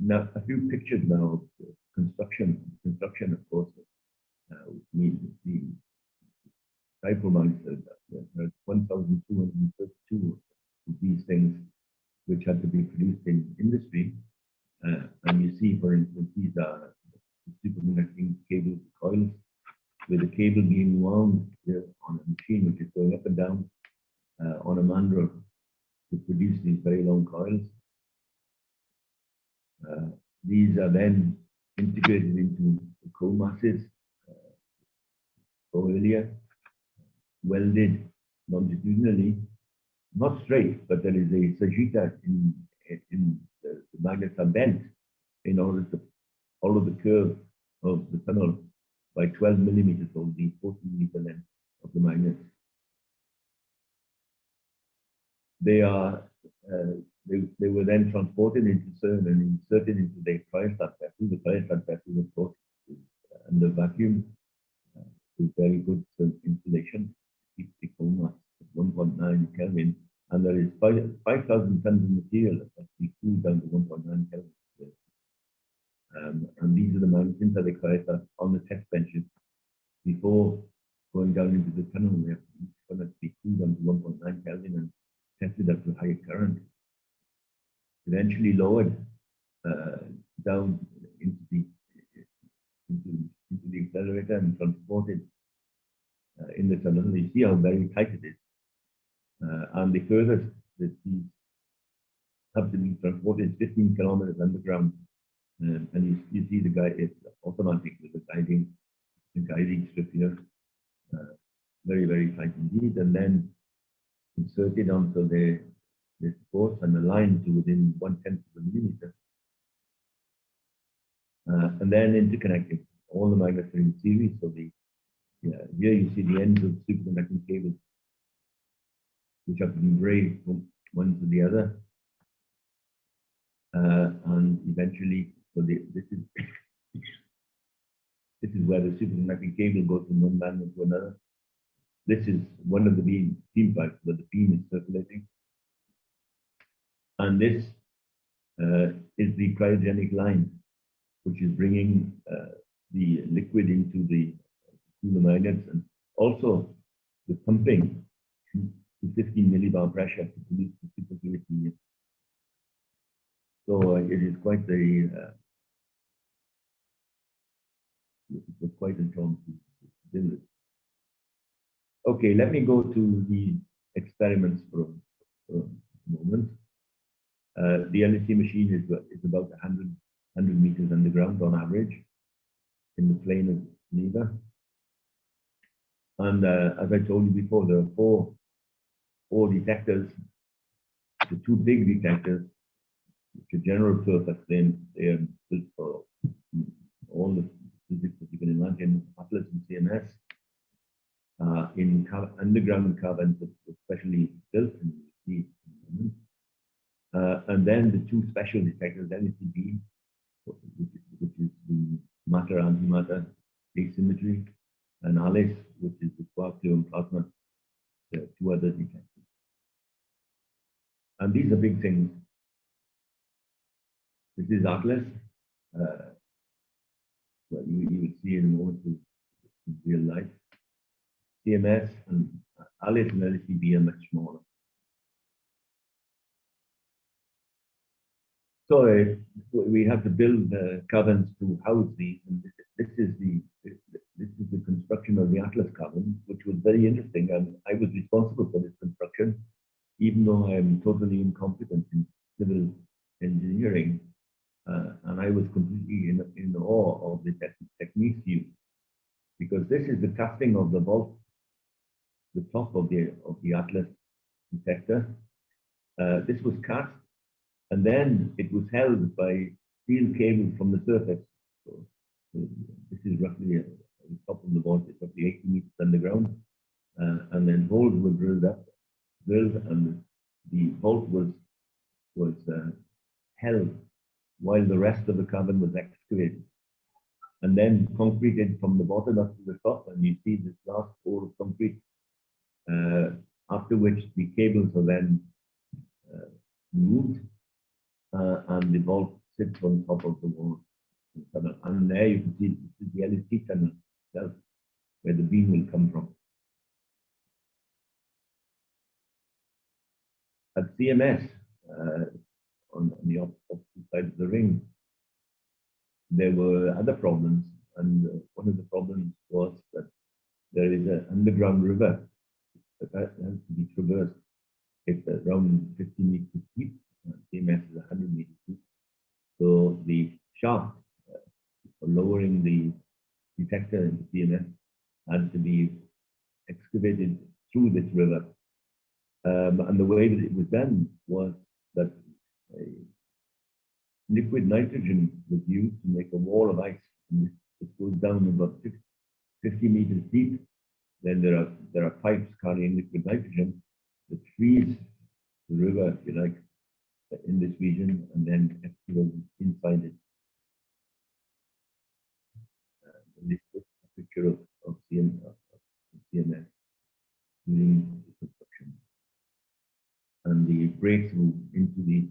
Now, a few pictures now of construction. Construction, of course, the dipole mines, there are 1,232 of these things which had to be produced in industry. And you see, for instance, these are superconducting cable coils, with the cable being wound here on a machine which is going up and down on a mandrel to produce these very long coils. These are then integrated into the core masses earlier, welded longitudinally, not straight, but there is a sagitta in the magnets are bent in order to follow the curve of the tunnel by 12 millimeters of the 14 meter length of the magnets. They are they were then transported into CERN and inserted into the cryostat vessel. The cryostat vessel, of course, is under vacuum with very good insulation. Keeps the core mass at 1.9 Kelvin, and there is 5,000 tons of material that has to be cooled down to 1.9 Kelvin. And these are the magnets inside the cryostat on the test benches. Before going down into the tunnel, they have to be cooled down to 1.9 Kelvin and tested up to higher current. Eventually lowered down into the accelerator and transported in the tunnel. You see how very tight it is. And the furthest that these have to be transported is 15 kilometers underground. And you see the guy, it's automatic with the guiding strip here. Very, very tight indeed. And then inserted onto the supports and aligned to within 1/10 of a millimeter. And then interconnected all the magnets are in series. So here you see the ends of the superconducting cables, which have to be braided from one to the other. And eventually, so this is where the superconducting cable goes from one magnet to another. This is one of the beam pipes where the beam is circulating. And this is the cryogenic line, which is bringing the liquid into the cooler magnets, and also the pumping to 15 millibar pressure to produce the superfluid helium. So it is quite quite a job to deal with. Okay, let me go to the experiments for a moment. The LSC machine is about 100 meters underground on average in the plain of Geneva. And as I told you before, there are four detectors. The two big detectors, which are general purpose, then they are built for all the physics that you can imagine, Atlas and CMS. In underground caverns, especially built, and you see. And then the two special detectors, LSCB, which is the matter-antimatter asymmetry, and ALICE, which is the quark-gluon plasma, the two other detectors. And these are big things. This is Atlas. Well, you will see in a moment in real life. CMS and ALICE and LSCB are much smaller. So we have to build caverns to house these, and this is the construction of the Atlas cavern, which was very interesting, and I was responsible for this construction, even though I am totally incompetent in civil engineering, and I was completely in awe of the techniques used, because this is the casting of the vault, the top of the Atlas detector. This was cast. And then it was held by steel cables from the surface. So this is roughly the top of the vault, it's roughly 80 meters underground. And then holes were drilled, and the vault was held while the rest of the cavern was excavated. And then concreted from the bottom up to the top, and you see this last core of concrete, after which the cables are then moved. And the vault sits on top of the wall. And there you can see the LSC tunnel itself, where the beam will come from. At CMS, on the opposite side of the ring, there were other problems. And one of the problems was that there is an underground river that has to be traversed. It's around 50 meters deep. CMS is 100 meters deep. So the shaft for lowering the detector into CMS had to be excavated through this river. And the way that it was done was that liquid nitrogen was used to make a wall of ice. And it goes down about 50 meters deep. Then there are pipes carrying liquid nitrogen that freeze the river, if you like, in this region, and then excavated inside it. This is a picture of CMS during the construction. And the breakthrough into the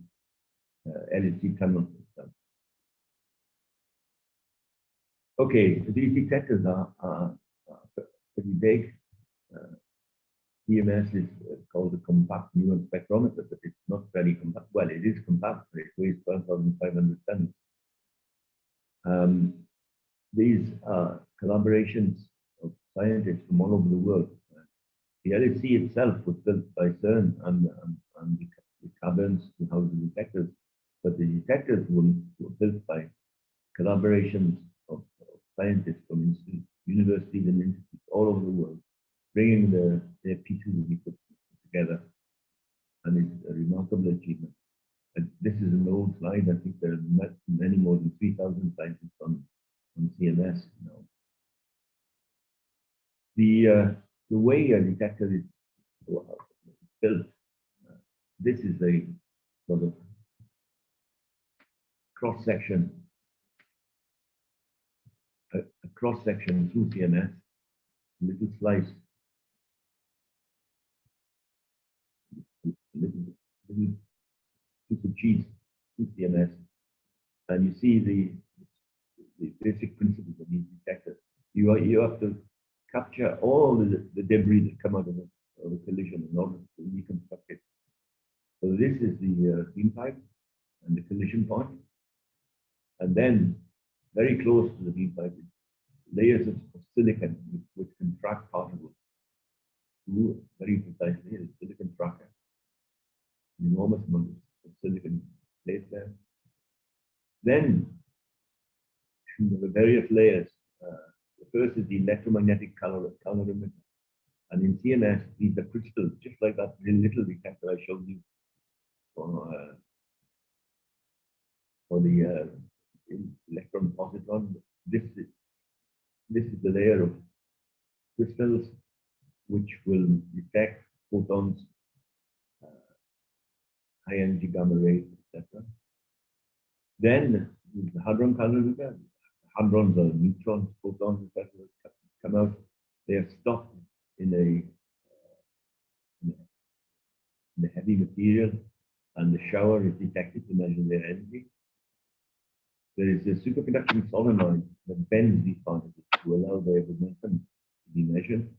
LSC tunnel itself. Okay, so these detectors are pretty big. CMS is called a compact muon spectrometer, but it's not very compact. Well, it is compact, but it weighs 12,500 tons. These are collaborations of scientists from all over the world. The LHC itself was built by CERN and the caverns to house the detectors, but the detectors were built by collaborations of scientists from universities and institutes all over the world, bringing their pieces of equipment together, and it's a remarkable achievement. And this is an old slide. I think there are many more than 3,000 scientists on CMS now. The way a detector is built, this is a sort of cross-section, a cross-section through CMS, a little slice, a little piece of cheese through CMS, and you see the basic principles of these detectors. You have to capture all the debris that come out of a collision in order to reconstruct it. So this is the beam pipe and the collision point, and then very close to the beam pipe, layers of silicon which can track particles. Very precisely, a silicon tracker, an enormous amount of silicon placed there. Then the various layers. The first is the electromagnetic calorimeter, and in CMS these are crystals, just like that little detector I showed you for the electron positron. This is the layer of crystals which will detect photons, high energy gamma rays, etc. Then the Hadron calorimeter. Hadrons are neutrons, photons, etc. come out. They are stopped in a heavy material, and the shower is detected to measure their energy. There is a superconducting solenoid that bends these particles to allow their momentum to be measured.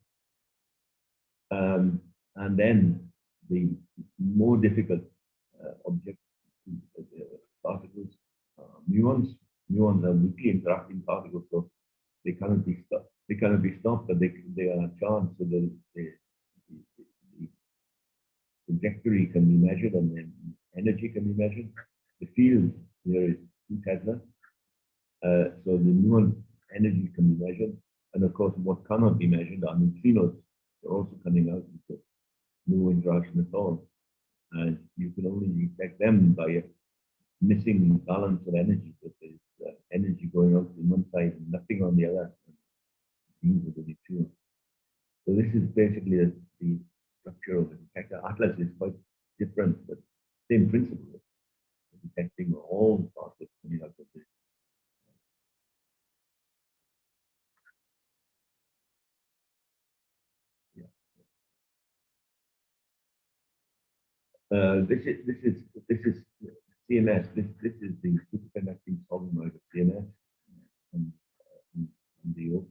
And then the more difficult objects, particles, muons. Muons are weakly interacting particles, so they cannot be stopped. They cannot be stopped, but they are charged, so the trajectory can be measured and then energy can be measured. The field here is 2 Tesla, so the muon energy can be measured, and of course, what cannot be measured are neutrinos. They're also coming out with no interaction at all, and you can only detect them by a missing balance of energy. That there's energy going out to one side and nothing on the other. These are the neutrinos. So this is basically the structure of a detector. Atlas is quite different, but same principle of detecting all the particles coming out of this. This is CMS. This is the superconducting solenoid of CMS and the O.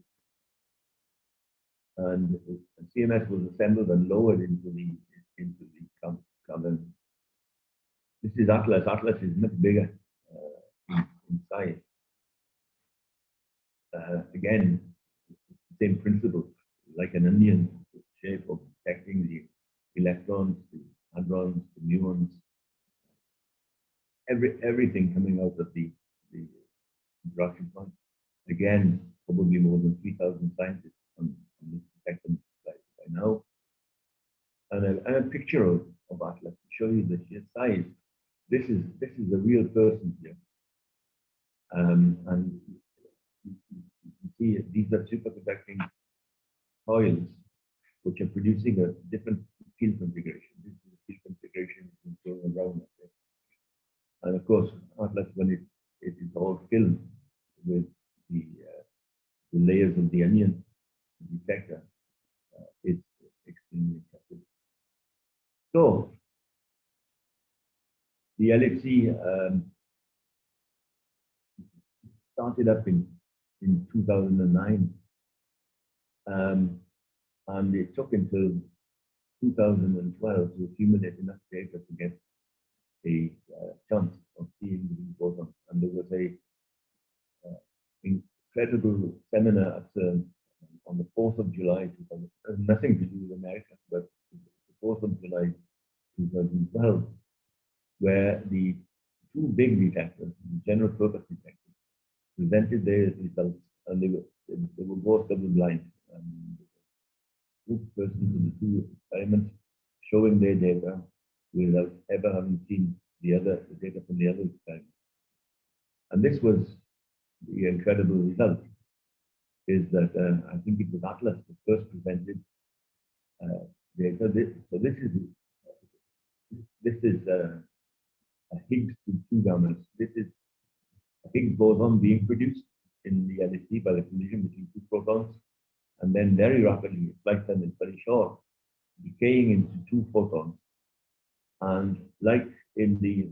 And CMS was assembled and lowered into the cavern. This is Atlas. Atlas is much bigger in size. Again, same principle, like an onion shape of detecting the electrons, the hadrons, the muons, everything coming out of the interaction point. Again, probably more than 3,000 scientists on this detector by now. And a picture of Atlas to show you the sheer size. This is a real person here. And you can see these are superconducting coils which are producing a different field configuration. This is the field configuration going around like this. And of course, Atlas, when it is all filled with the layers of the onion detector, it's extremely impressive. So the LHC started up in 2009, and it took until 2012 to accumulate enough data to get a chance of seeing the boson. And there was a incredible seminar at on the 4th of July 2000. Nothing to do with America, July 2012, where the two big detectors, the general purpose detectors, presented their results, and they were both double blind. Two persons in the two experiments showing their data without ever having seen the data from the other experiment. And this was the incredible result, is that I think it was Atlas that first presented data. So this is a Higgs to two gammas. This is a Higgs boson being produced in the LHC by the collision between two protons, and then very rapidly, its lifetime is very short, decaying into two photons. And like in the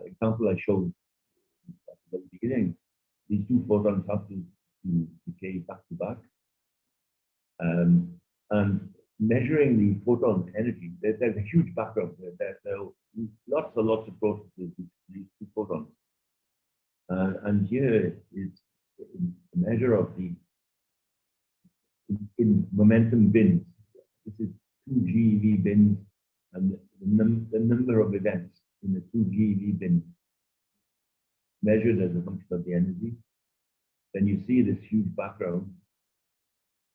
example I showed at the beginning, these two photons have to decay back to back. And measuring the photon energy, there's a huge background. There are lots and lots of processes with these two photons. And here is a measure of the in momentum bins. This is 2 GeV bins, and the number of events in the 2 GeV bins measured as a function of the energy. Then you see this huge background,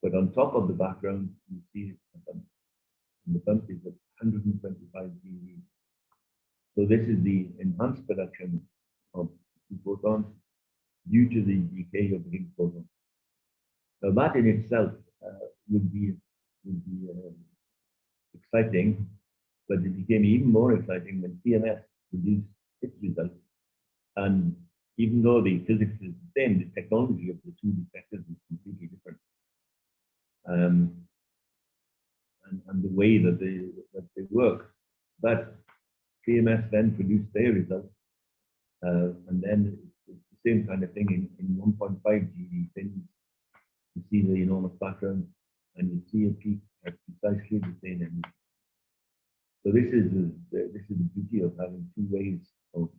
but on top of the background, you see the bump is at 125 GeV. So this is the enhanced production of two photons due to the decay of the Higgs boson. Now that in itself would be exciting, but it became even more exciting when CMS produced its results. And even though the physics is the same, the technology of the two detectors is completely different. And the way that they work. But CMS then produced their results, and then it's the same kind of thing in 1.5 GeV bins. You see the enormous background, and you see a peak at precisely the same energy. So this is the beauty of having two ways of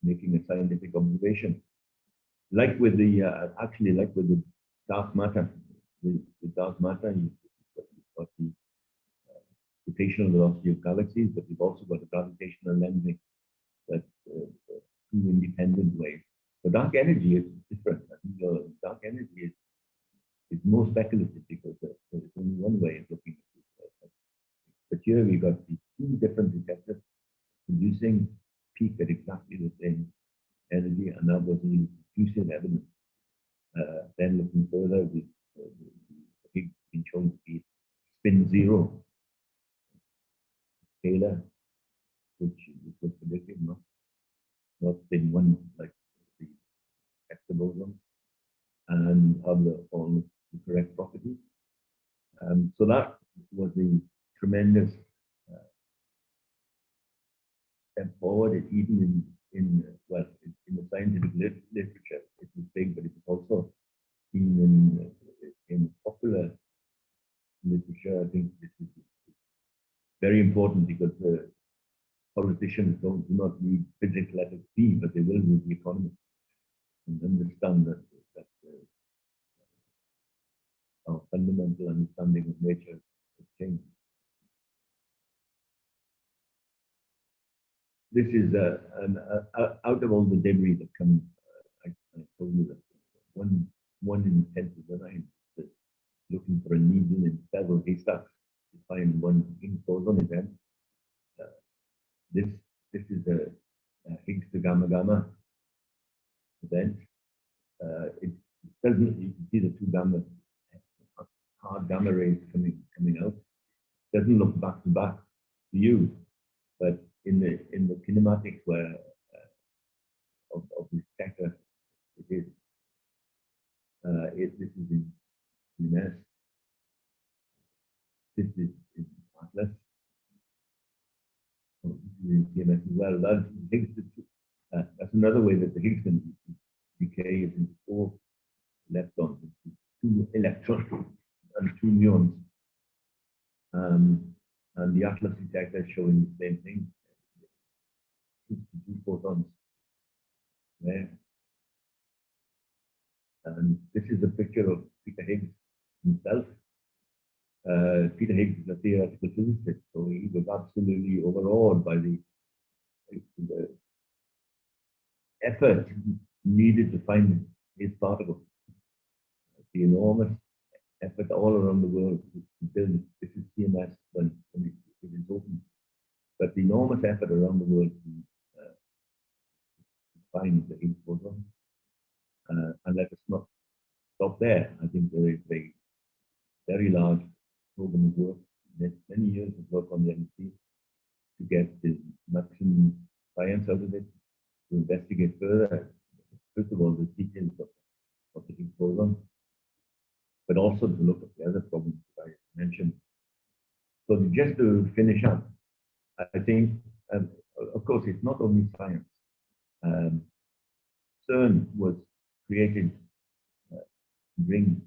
making a scientific observation. Like with the like with the dark matter, with dark matter, you've got the rotational velocity of galaxies, but you've also got the gravitational lensing. That's two independent ways. The dark energy is different. I think dark energy is more speculative because there's only one way of looking at it. But here we got the two different detectors producing peak at exactly the same energy, and that was really conclusive evidence. Then looking further, the Higgs being shown to be spin zero scalar, which was predicted, not spin one like the vector bosons, and have all the correct properties. So that was a tremendous step forward. Even in the scientific literature, it was big, but it was also in popular literature. I think this is very important because politicians do not read physics letter P, but they will read the economy and understand that our fundamental understanding of nature has changed. This is out of all the debris that comes. I told you that one in 10 to the 9 is looking for a needle in several haystacks to find one Higgs boson event. This is a Higgs to gamma gamma event. It doesn't. You can see the two gamma hard gamma rays coming out. It doesn't look back to back to you, but in the kinematics where of the detector, it is. This is in CMS. This is in Atlas. So this is in CMS as well. That's Higgs. That's another way that the Higgs can decay is in 4 leptons, 2 electrons and 2 muons. And the Atlas detector is showing the same thing. 2 photons there. And this is a picture of Peter Higgs himself. Peter Higgs is a theoretical physicist, so he was absolutely overawed by the effort needed to find his particle. The enormous effort all around the world to build this is CMS when it is open, but the enormous effort around the world to find the Higgs boson. And let us not stop there. I think there is a very large program of work, many years of work on the MSc to get the maximum science out of it, to investigate further, first of all, the details of the Higgs boson, but also to look at the other problems that I mentioned. So just to finish up, I think, of course, it's not only science. CERN was created to bring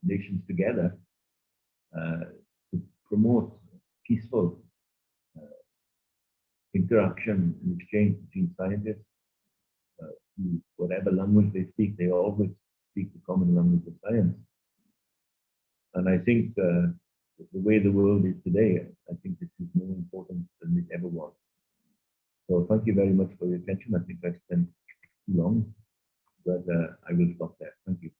nations together to promote peaceful interaction and exchange between scientists. Whatever language they speak, they always speak the common language of science. And I think the way the world is today, I think this is more important than it ever was. So thank you very much for your attention. I think I spent too long, but I will stop there. Thank you.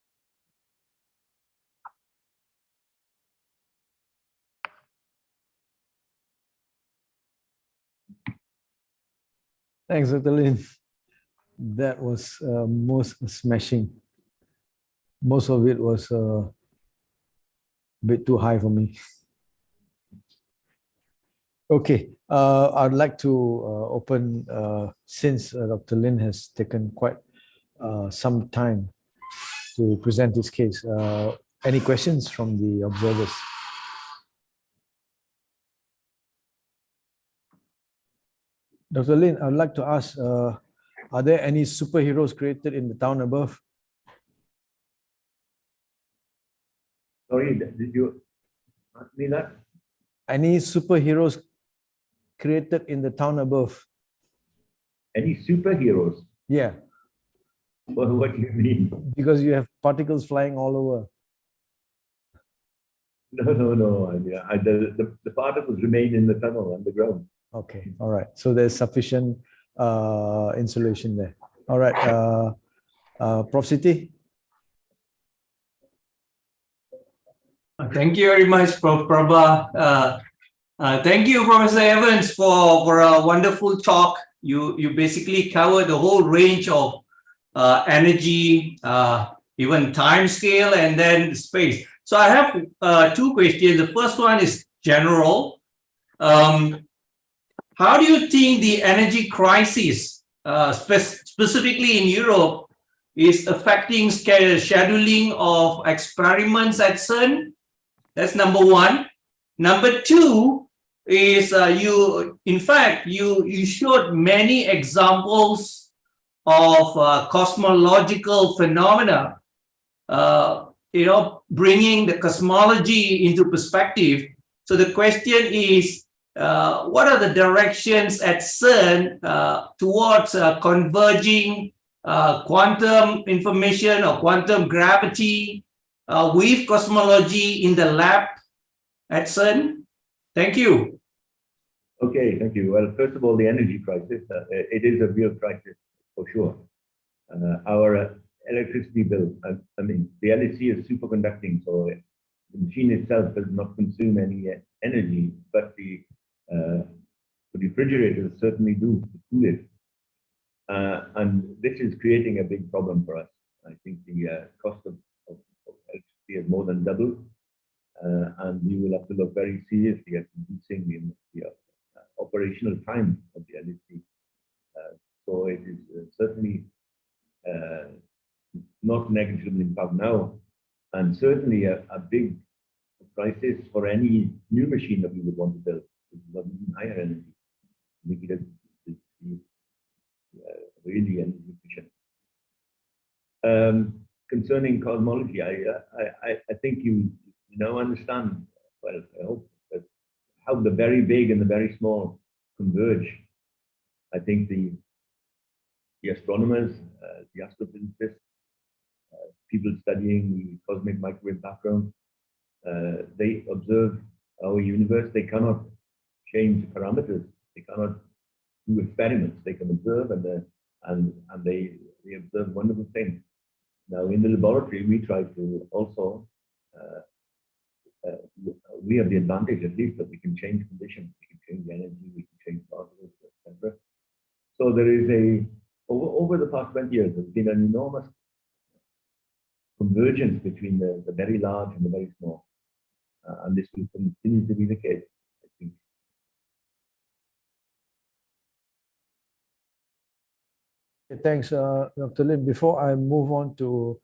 Thanks, Dr. Lin. That was most smashing. Most of it was a bit too high for me. Okay, I'd like to open, since Dr. Lin has taken quite some time to present his case. Any questions from the observers? Dr. Lin, I'd like to ask, are there any superheroes created in the town above? Sorry, did you ask me that? Any superheroes created in the town above? Any superheroes? Yeah. Well, what do you mean? Because you have particles flying all over. No. I mean, the particles remain in the tunnel underground. Okay, all right. So there's sufficient insulation there. All right, Prof. Siti. Thank you very much, Prof. Prabha. Thank you, Professor Evans, for a wonderful talk. You basically covered the whole range of energy, even time scale, and then space. So I have two questions. The first one is general. How do you think the energy crisis, specifically in Europe, is affecting scheduling of experiments at CERN? That's number one. Number two is in fact, you showed many examples of cosmological phenomena, bringing the cosmology into perspective. So the question is, what are the directions at CERN towards converging quantum information or quantum gravity with cosmology in the lab at CERN? Thank you. Okay, thank you. Well, first of all, the energy crisis, it is a real crisis for sure. Our electricity bill, I mean, the LHC is superconducting, so the machine itself does not consume any energy, but the refrigerators certainly do to cool it. And this is creating a big problem for us. I think the cost of electricity has more than doubled, and we will have to look very seriously at reducing the operational time of the LHC. So it is certainly not negligible impact now, and certainly a big crisis for any new machine that we would want to build, which is of even higher energy. I think it is really energy efficient. Concerning cosmology, I think you now understand, well, I hope, that how the very big and the very small converge. I think the astronomers, the astrophysicists, people studying the cosmic microwave background, they observe our universe. They cannot change the parameters. They cannot do experiments. They can observe, and they observe wonderful things. Now, in the laboratory, we try to also, we have the advantage at least that we can change conditions, we can change energy, we can change particles, etc. So there is over the past 20 years, there's been an enormous convergence between the very large and the very small. And this will continue to be the case, I think. Thanks, Dr. Lin. Before I move on to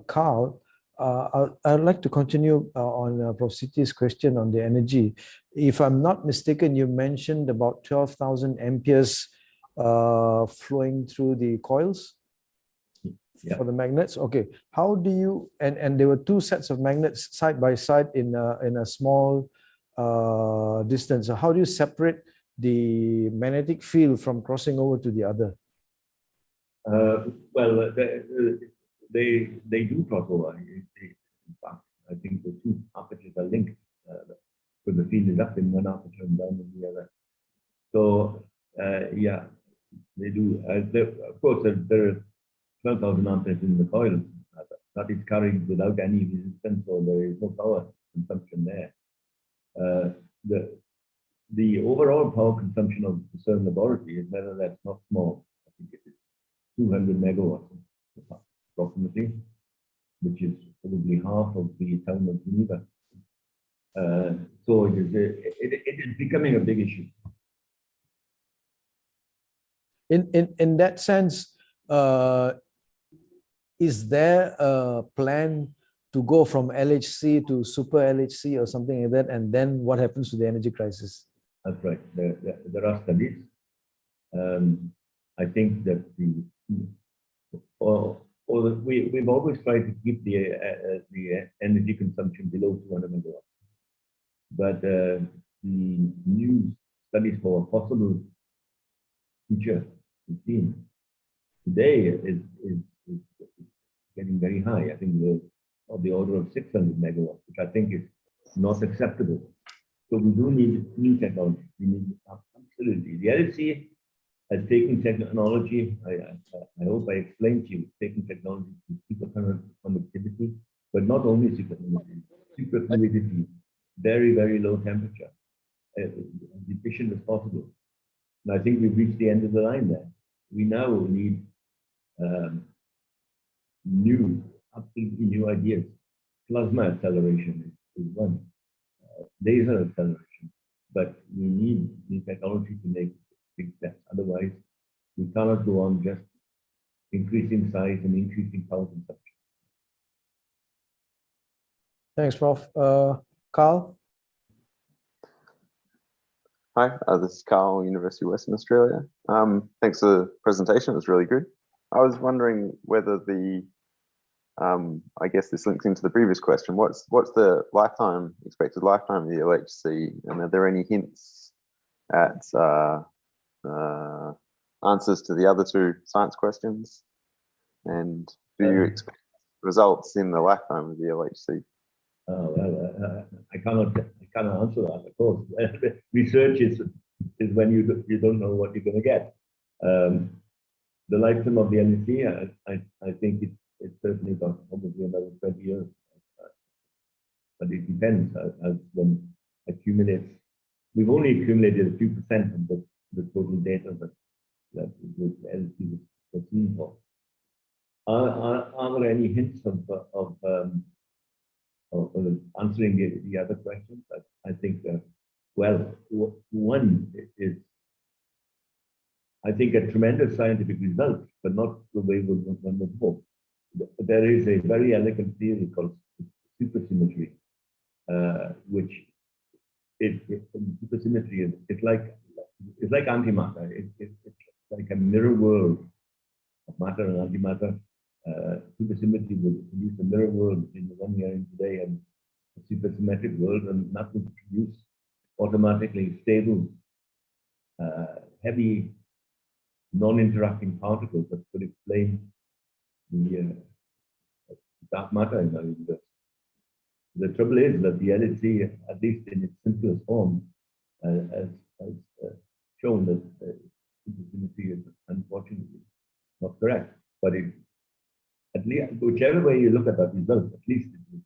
Carl, I'd like to continue on Prof. Siti's question on the energy. If I'm not mistaken, you mentioned about 12,000 amperes flowing through the coils for the magnets. Okay, how do you, and there were two sets of magnets side by side in a small distance. So how do you separate the magnetic field from crossing over to the other? Well, they do cross over. In fact, I think the two apertures are linked, because the field is up in one aperture and down in the other. So, yeah, they do. Of course, there are 12,000 amperes in the coil that is carried without any resistance, so there is no power consumption there. The overall power consumption of the CERN laboratory is nevertheless not small. I think it is 200 megawatts approximately, which is probably half of the town of Geneva. So it is becoming a big issue. In that sense, is there a plan to go from LHC to super LHC or something like that? And then what happens to the energy crisis? That's right. There are studies. I think that we've always tried to keep the energy consumption below 200 megawatts. But the new studies for a possible future regime today is getting very high. I think of the order of 600 megawatts, which I think is not acceptable. So we do need new technology. We need absolutely. The LHC has taken technology. I hope I explained to you, taking technology to superconductivity, but not only superfluidity, very, very low temperature, as efficient as possible. And I think we've reached the end of the line there. We now need absolutely new ideas. Plasma acceleration is one, laser acceleration, but we need new technology to make big steps. Otherwise, we cannot go on just increasing size and increasing power consumption. Thanks, Prof. Carl? Hi, this is Carl, University of Western Australia. Thanks for the presentation, it was really good. I was wondering whether the, I guess this links into the previous question, what's the expected lifetime of the LHC, and are there any hints at answers to the other two science questions? And do you expect results in the lifetime of the LHC? Well, I cannot answer that, of course. Research is when you don't know what you're going to get. The lifetime of the LHC, I think it's certainly got probably another 20 years. But it depends as one accumulates. We've only accumulated a few percent of the total data that the LHC was seen for. Are there any hints of answering the other questions? I think, well, one is, I think, a tremendous scientific result, but not the way one would hope. There is a very elegant theory called supersymmetry, which supersymmetry is like antimatter. It's like a mirror world of matter and antimatter. Supersymmetry will produce a mirror world in the one we are in today and a supersymmetric world, and that would produce automatically stable, heavy, non-interacting particles that could explain the dark matter in our universe. The trouble is that the LHC, at least in its simplest form, has shown that supersymmetry is unfortunately not correct. But it, at least, whichever way you look at that result, at least it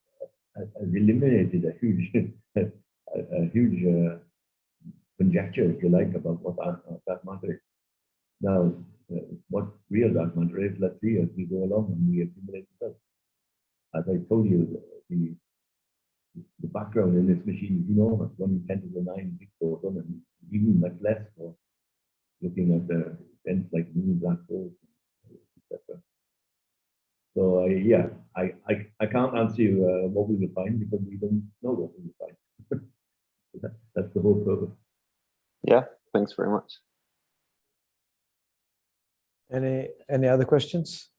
has eliminated a huge, a huge conjecture, if you like, about what dark matter is. Now, what real dark matter is, let's see as we go along and we accumulate results. As I told you, the background in this machine is enormous, 1 in 10 to the 9 big boson, and even much less for looking at the events like mini black holes, etc. So yeah, I can't answer you what we will find because we don't know what we will find. That's the whole purpose. Yeah, thanks very much. Any other questions?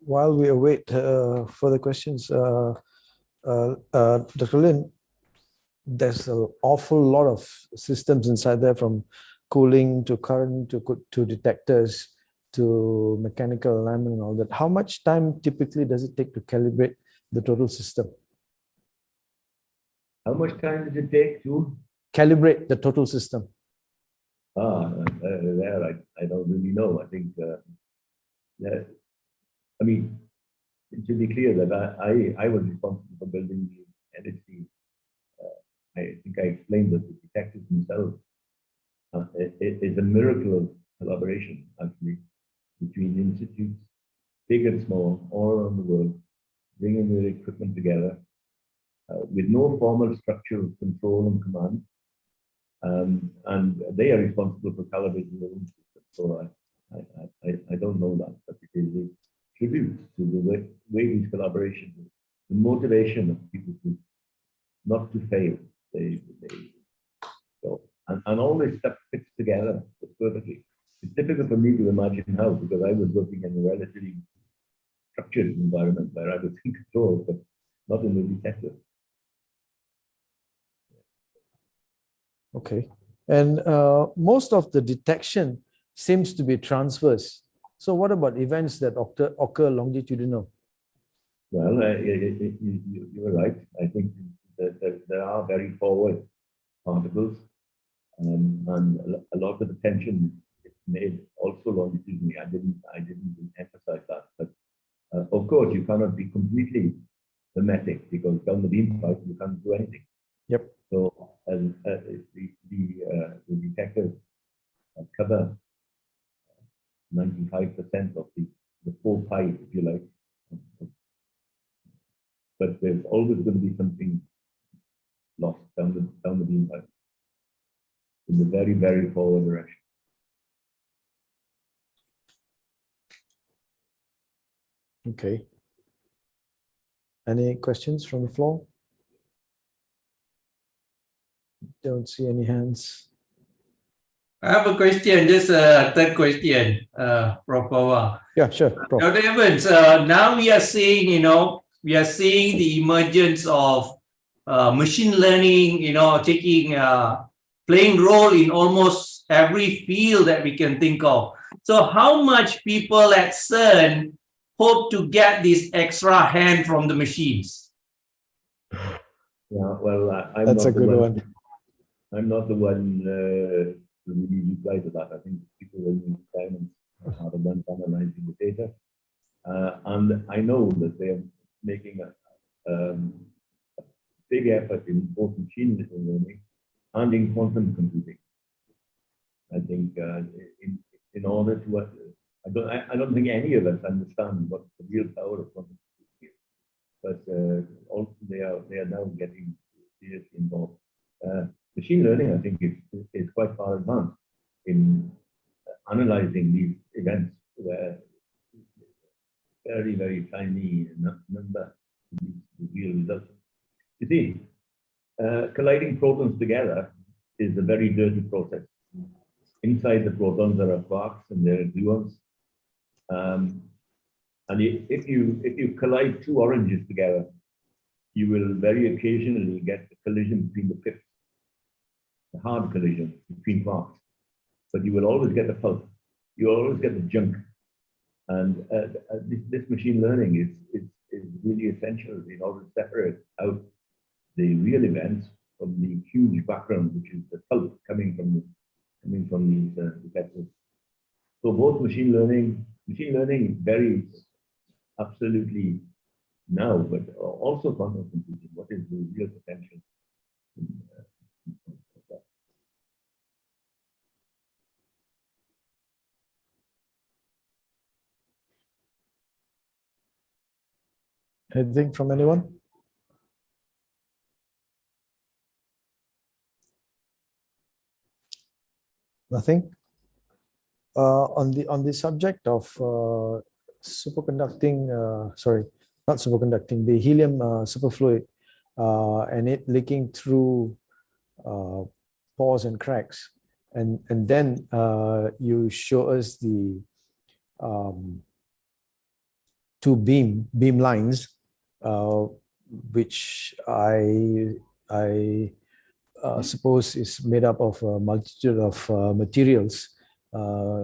While we await further questions, Dr. Lin, there's an awful lot of systems inside there, from cooling to current to detectors to mechanical alignment and all that. How much time typically does it take to calibrate the total system? How much time does it take to calibrate the total system? There I don't really know. I think I mean, it should be clear that I was responsible for building the LHC. I think I explained that the detectors themselves, it's a miracle of collaboration, actually, between institutes, big and small, all around the world, bringing their equipment together with no formal structure of control and command. And they are responsible for calibrating their own system. So I don't know that, but it is a tribute to the way these collaborations, the motivation of people to not to fail. And all this stuff fits together perfectly. It's difficult for me to imagine how, because I was working in a relatively structured environment where I was in control, but not in the detector. Okay. And most of the detection seems to be transverse. So what about events that occur longitudinal? Well, you were right. I think that there are very forward particles, and a lot of attention is made also longitudinally. I didn't emphasize that, but of course you cannot be completely hermetic, because down the beam pipe you can't do anything. Yep. So the detectors cover 95% of the full pipe, if you like. But there's always going to be something lost down the beam pipe in the very, very forward direction. Okay. Any questions from the floor? Don't see any hands. I have a question, just a third question, Prof. Pawa. Yeah, sure. Prof. Dr. Evans, now we are seeing, we are seeing the emergence of machine learning, taking playing role in almost every field that we can think of. So how much people at CERN hope to get this extra hand from the machines? Yeah, well, That's a good one. I'm not the one to really reply to that. I think people will need time are the ones analyzing the data. And I know that they're making a big effort in both machine learning and in quantum computing. I think in order to, I don't think any of us understand what the real power of quantum computing is, but also they are now getting seriously involved. Machine learning, I think, is quite far advanced in analyzing these events where very, very tiny number of real results. You see, colliding protons together is a very dirty process. Inside the protons there are quarks and there are gluons. And if you collide two oranges together, you will very occasionally get a collision between the pips, a hard collision between quarks. But you will always get the pulp. You will always get the junk. And this machine learning is is really essential in order to separate out the real events from the huge background, which is the pulp coming from these detectors. So both machine learning varies absolutely now, but also quantum computing. What is the real potential? Anything from anyone? Nothing? On the subject of superconducting, sorry, not superconducting, the helium superfluid and it leaking through pores and cracks, and then you show us the two beam lines, which I suppose is made up of a multitude of materials,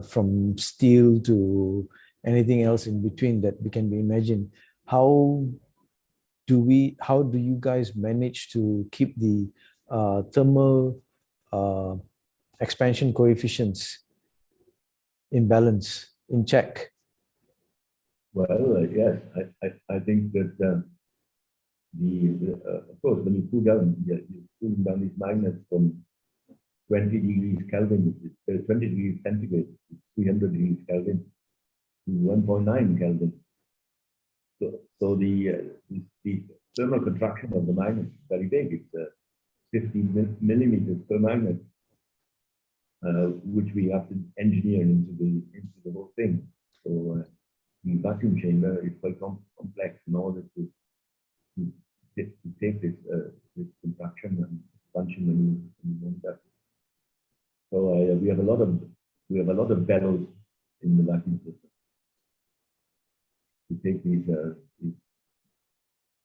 from steel to anything else in between that we can be imagined. How do you guys manage to keep the thermal expansion coefficients in balance, in check? Well, yes, I think that of course, when you cool down, you're cooling down these magnets from 20 degrees Kelvin, 20 degrees centigrade, 300 degrees Kelvin to 1.9 Kelvin. So the thermal contraction of the magnet is very big. It's 15 millimeters per magnet, which we have to engineer into the whole thing. So the vacuum chamber is quite complex in order to take this contraction and expansion when you want that. So we have a lot of bellows in the vacuum system to take these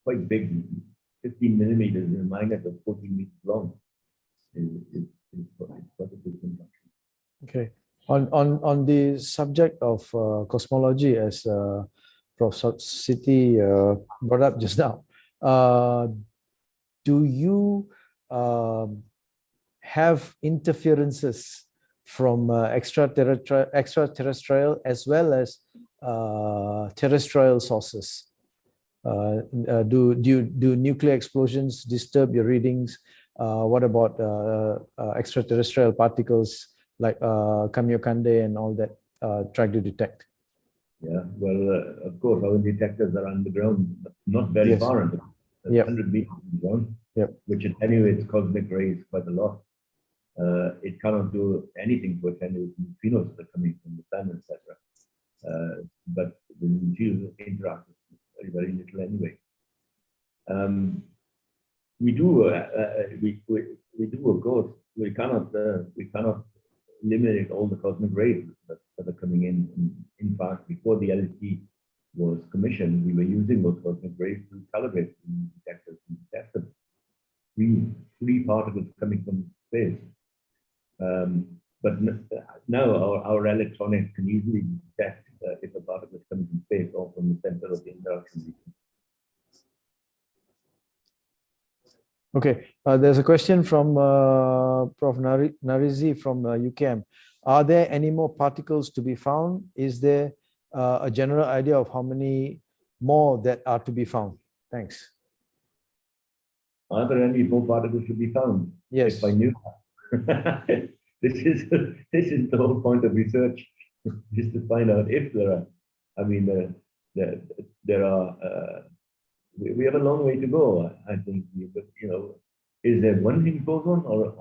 quite big 15 millimeters in a magnet of 14 meters long. It's quite a big contraction. Okay. On the subject of cosmology, as Prof. Siti brought up just now, do you have interferences from extraterrestrial as well as terrestrial sources? Do nuclear explosions disturb your readings? What about extraterrestrial particles like Kamiokande and all that try to detect? Yeah, well, of course, our detectors are underground, but not very far under, 100 meters underground, which attenuates cosmic rays quite a lot. It cannot do anything to attenuate neutrinos that are coming from the sun, etc. But the neutrinos interact with very, very little anyway. We do, of course, we cannot eliminate all the cosmic rays that are coming in. In fact, before the LHC was commissioned, we were using those cosmic rays to calibrate the detectors and detect them. Free particles coming from space. But now our electronics can easily detect if a particle is coming from space or from the center of the interaction region. Okay, there's a question from Prof. Narizi from UKM. Are there any more particles to be found? Is there a general idea of how many more that are to be found? Thanks. Are there any more particles to be found? Yes. If I knew. This is the whole point of research, just to find out if there are. I mean, there are. We have a long way to go, I think. But is there one Higgs boson, or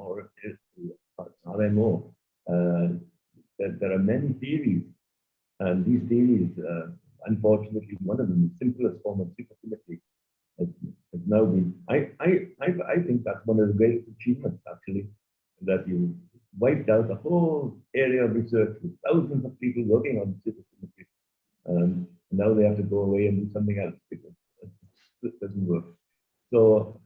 are there more? There are many theories, and these theories, unfortunately, one of them, the simplest form of supersymmetry, has now been. I think that's one of the greatest achievements, actually, that you wiped out the whole area of research with thousands of people working on supersymmetry. Now they have to go away and do something else because it doesn't work. So,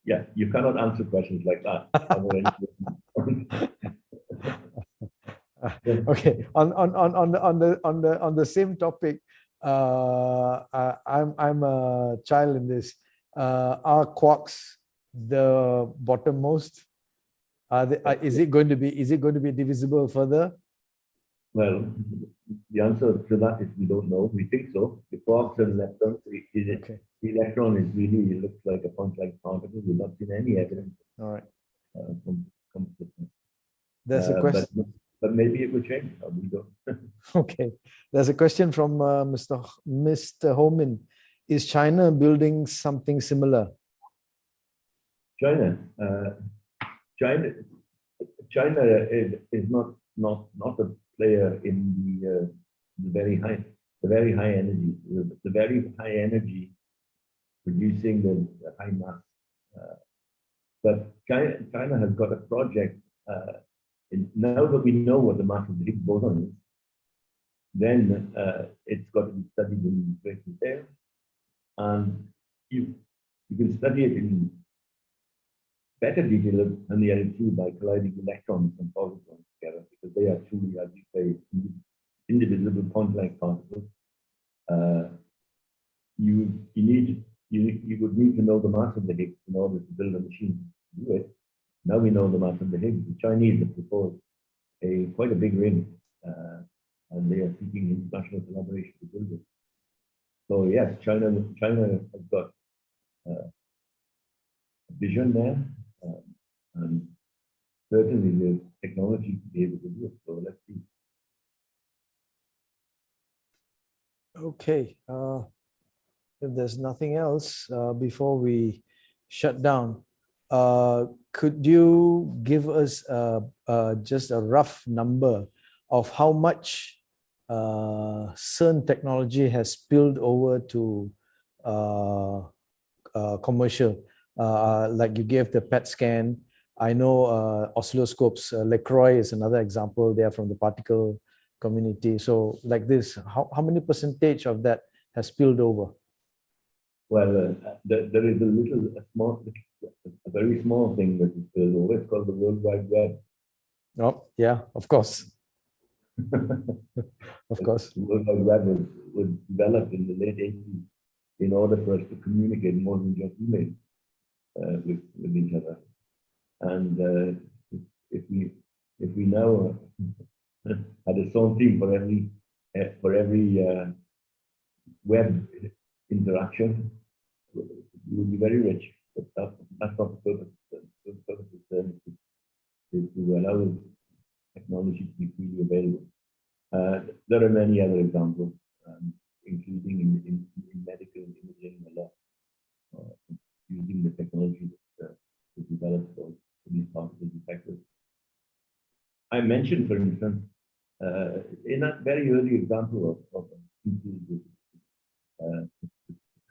yeah, you cannot answer questions like that. Okay. On the same topic, I'm a child in this. Are quarks the bottommost? Is it going to be divisible further? Well, the answer to that is we don't know. We think so. The quarks and electrons, Okay. the electron is really, it looks like a point-like particle. We've not seen any evidence All right. from consciousness. There's a question. But maybe it will change. We don't. Okay. There's a question from Mr. Holman. Is China building something similar? China is not a player in the very high energy, the very high energy producing the high mass. But China has got a project. Now that we know what the mass of the Higgs boson is, then it's got to be studied in great detail, and you can study it in better detail than the other two by colliding electrons and positons together, because they are truly, as you say, indivisible point-like particles. You would need to know the mass of the Higgs in order to build a machine to do it. Now we know the mass of the Higgs. The Chinese have proposed quite a big ring, and they are seeking international collaboration to build it. So yes, China has got a vision there, and certainly the technology to be able to do it. So let's see. Okay. If there's nothing else before we shut down, could you give us just a rough number of how much CERN technology has spilled over to commercial? Like you gave the PET scan. I know oscilloscopes, LaCroix is another example. They are from the particle community. So like this, how many percentage of that has spilled over? Well, there is a very small thing that is spilled over. It's called the World Wide Web. Oh, yeah, of course. Of course. The World Wide Web was developed in the late 80s in order for us to communicate more than just email with each other. And if we now had a song theme for every web interaction, we would be very rich. But that's not the purpose. The purpose is to allow technology to be freely available. There are many other examples, including in medical imaging, a lot using the technology that was developed for these particle detectors. I mentioned, for instance, in that very early example of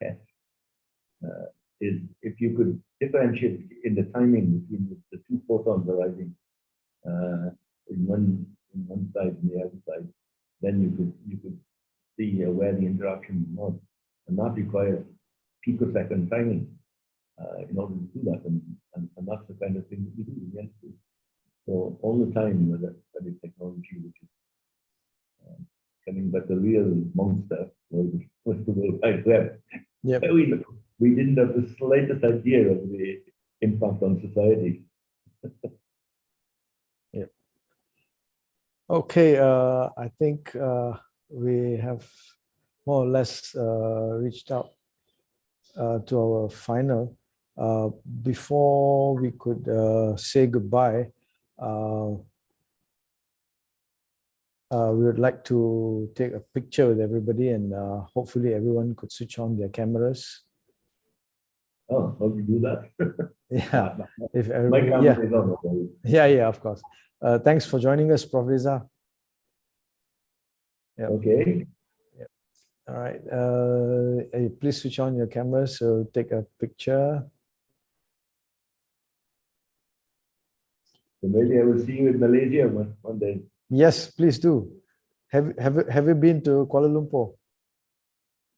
PET, is if you could differentiate in the timing between the two photons arising in one side and the other side, then you could see where the interaction was, and that requires picosecond timing in order to do that, and that's the kind of thing that we do in the industry. So all the time that is technology which is coming, but the real monster was the World Wide Web. Yep. We didn't have the slightest idea of the impact on society. Yeah. Okay, I think we have more or less reached out to our final. Before we could say goodbye, we would like to take a picture with everybody, and hopefully everyone could switch on their cameras. Oh, how do you do that? Yeah, if My everybody, camera yeah. is on. Yeah, of course. Thanks for joining us, Prof. Riza. Yeah. Okay. Yeah. All right. Please switch on your camera, so take a picture. So maybe I will see you in Malaysia one day. Yes, please do. Have you been to Kuala Lumpur?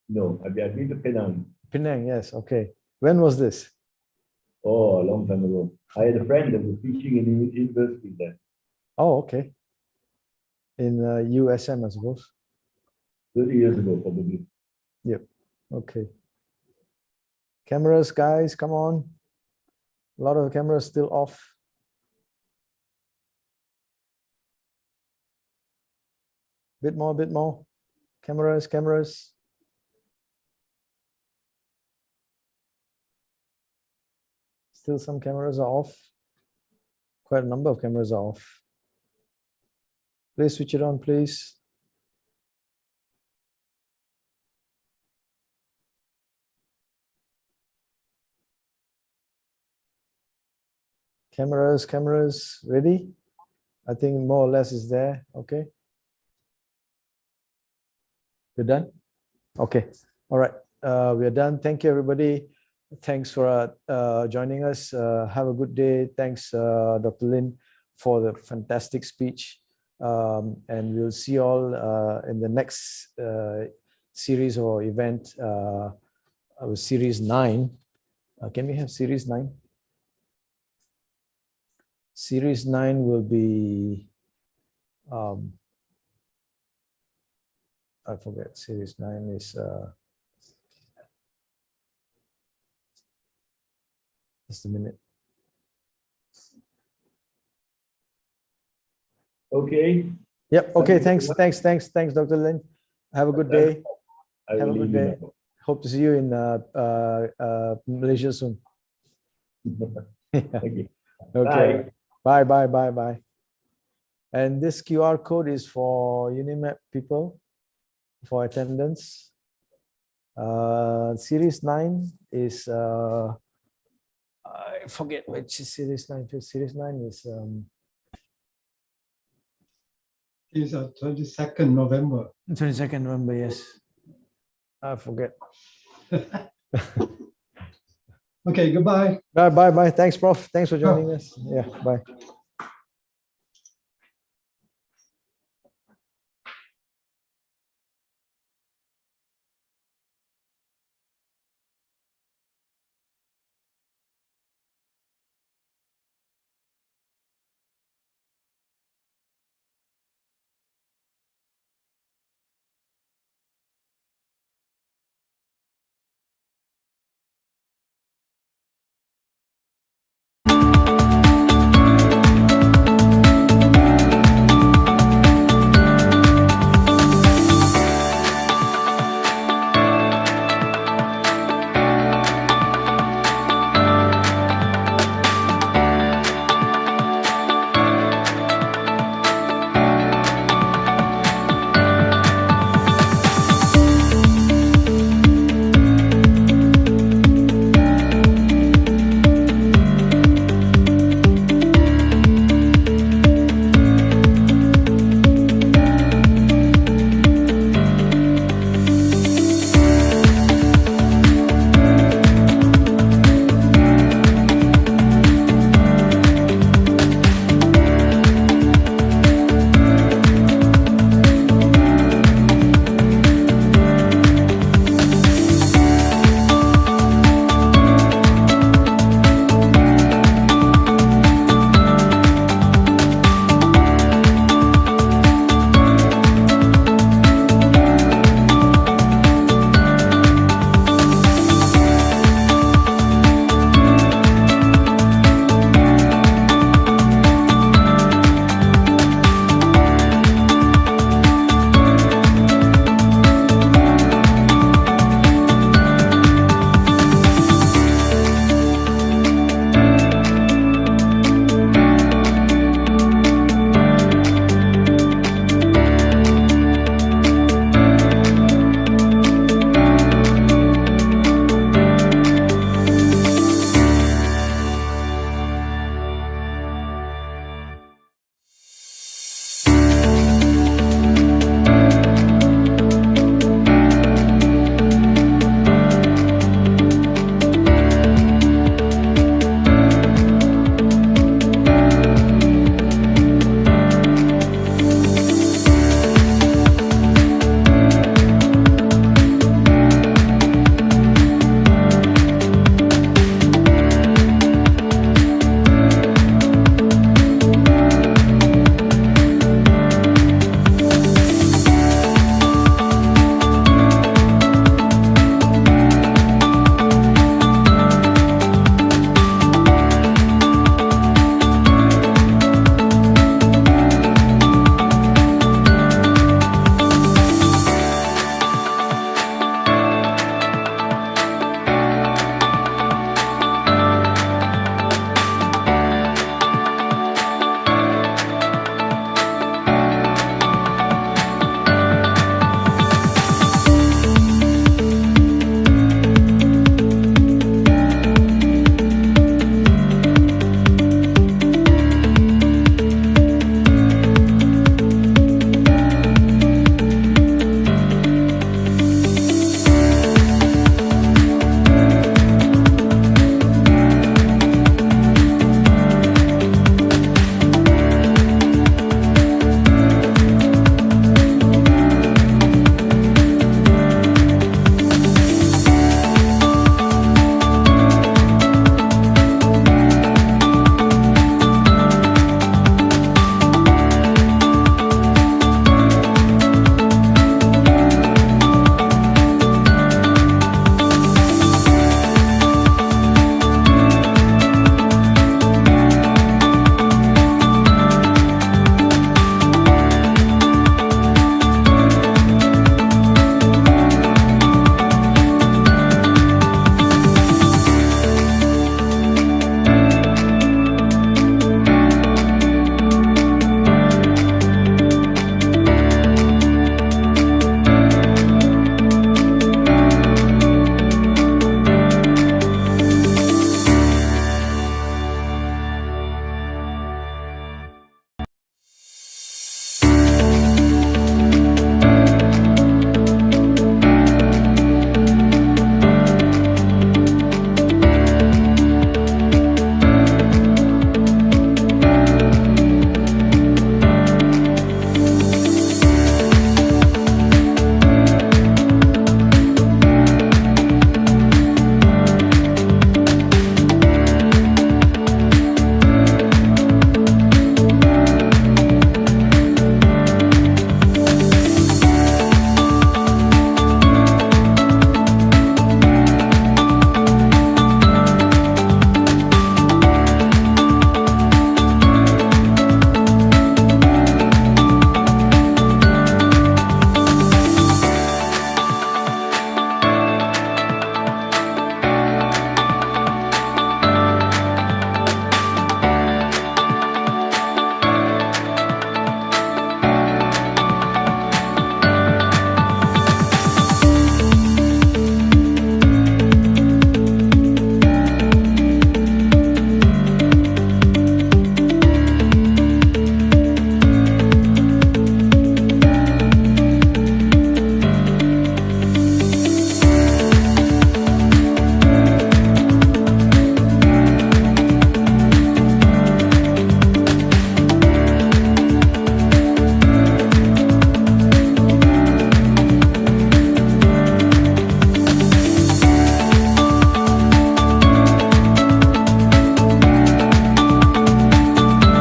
No, I've been to Penang. Penang, yes. Okay. When was this? Oh, a long time ago. I had a friend that was teaching in the university there. Oh, okay. In USM, I suppose. 30 years ago, probably. Okay. Cameras, guys, come on. A lot of the cameras still off. Bit more, bit more. Cameras, cameras. Still some cameras are off. Quite a number of cameras are off. Please switch it on, please. Cameras, ready? I think more or less is there. Okay. You're done? Okay. All right. We are done. Thank you, everybody. Thanks for joining us. Have a good day. Thanks, Dr. Lin, for the fantastic speech. And we'll see you all in the next series or event, Series 9. Can we have Series 9? Series 9 will be, I forget, Series 9 is, just a minute. Okay. Yep. Okay. Thanks, Dr. Lin. Have a good day. Have a good day. Hope to see you in Malaysia soon. Thank you. Okay. Bye. And this QR code is for Unimap people for attendance. Series 9 is I forget which is Series 9. Series 9 is Is 22nd November. 22nd November, yes. I forget. Okay, goodbye. Bye. Thanks, Prof. Thanks for joining us. Yeah, bye.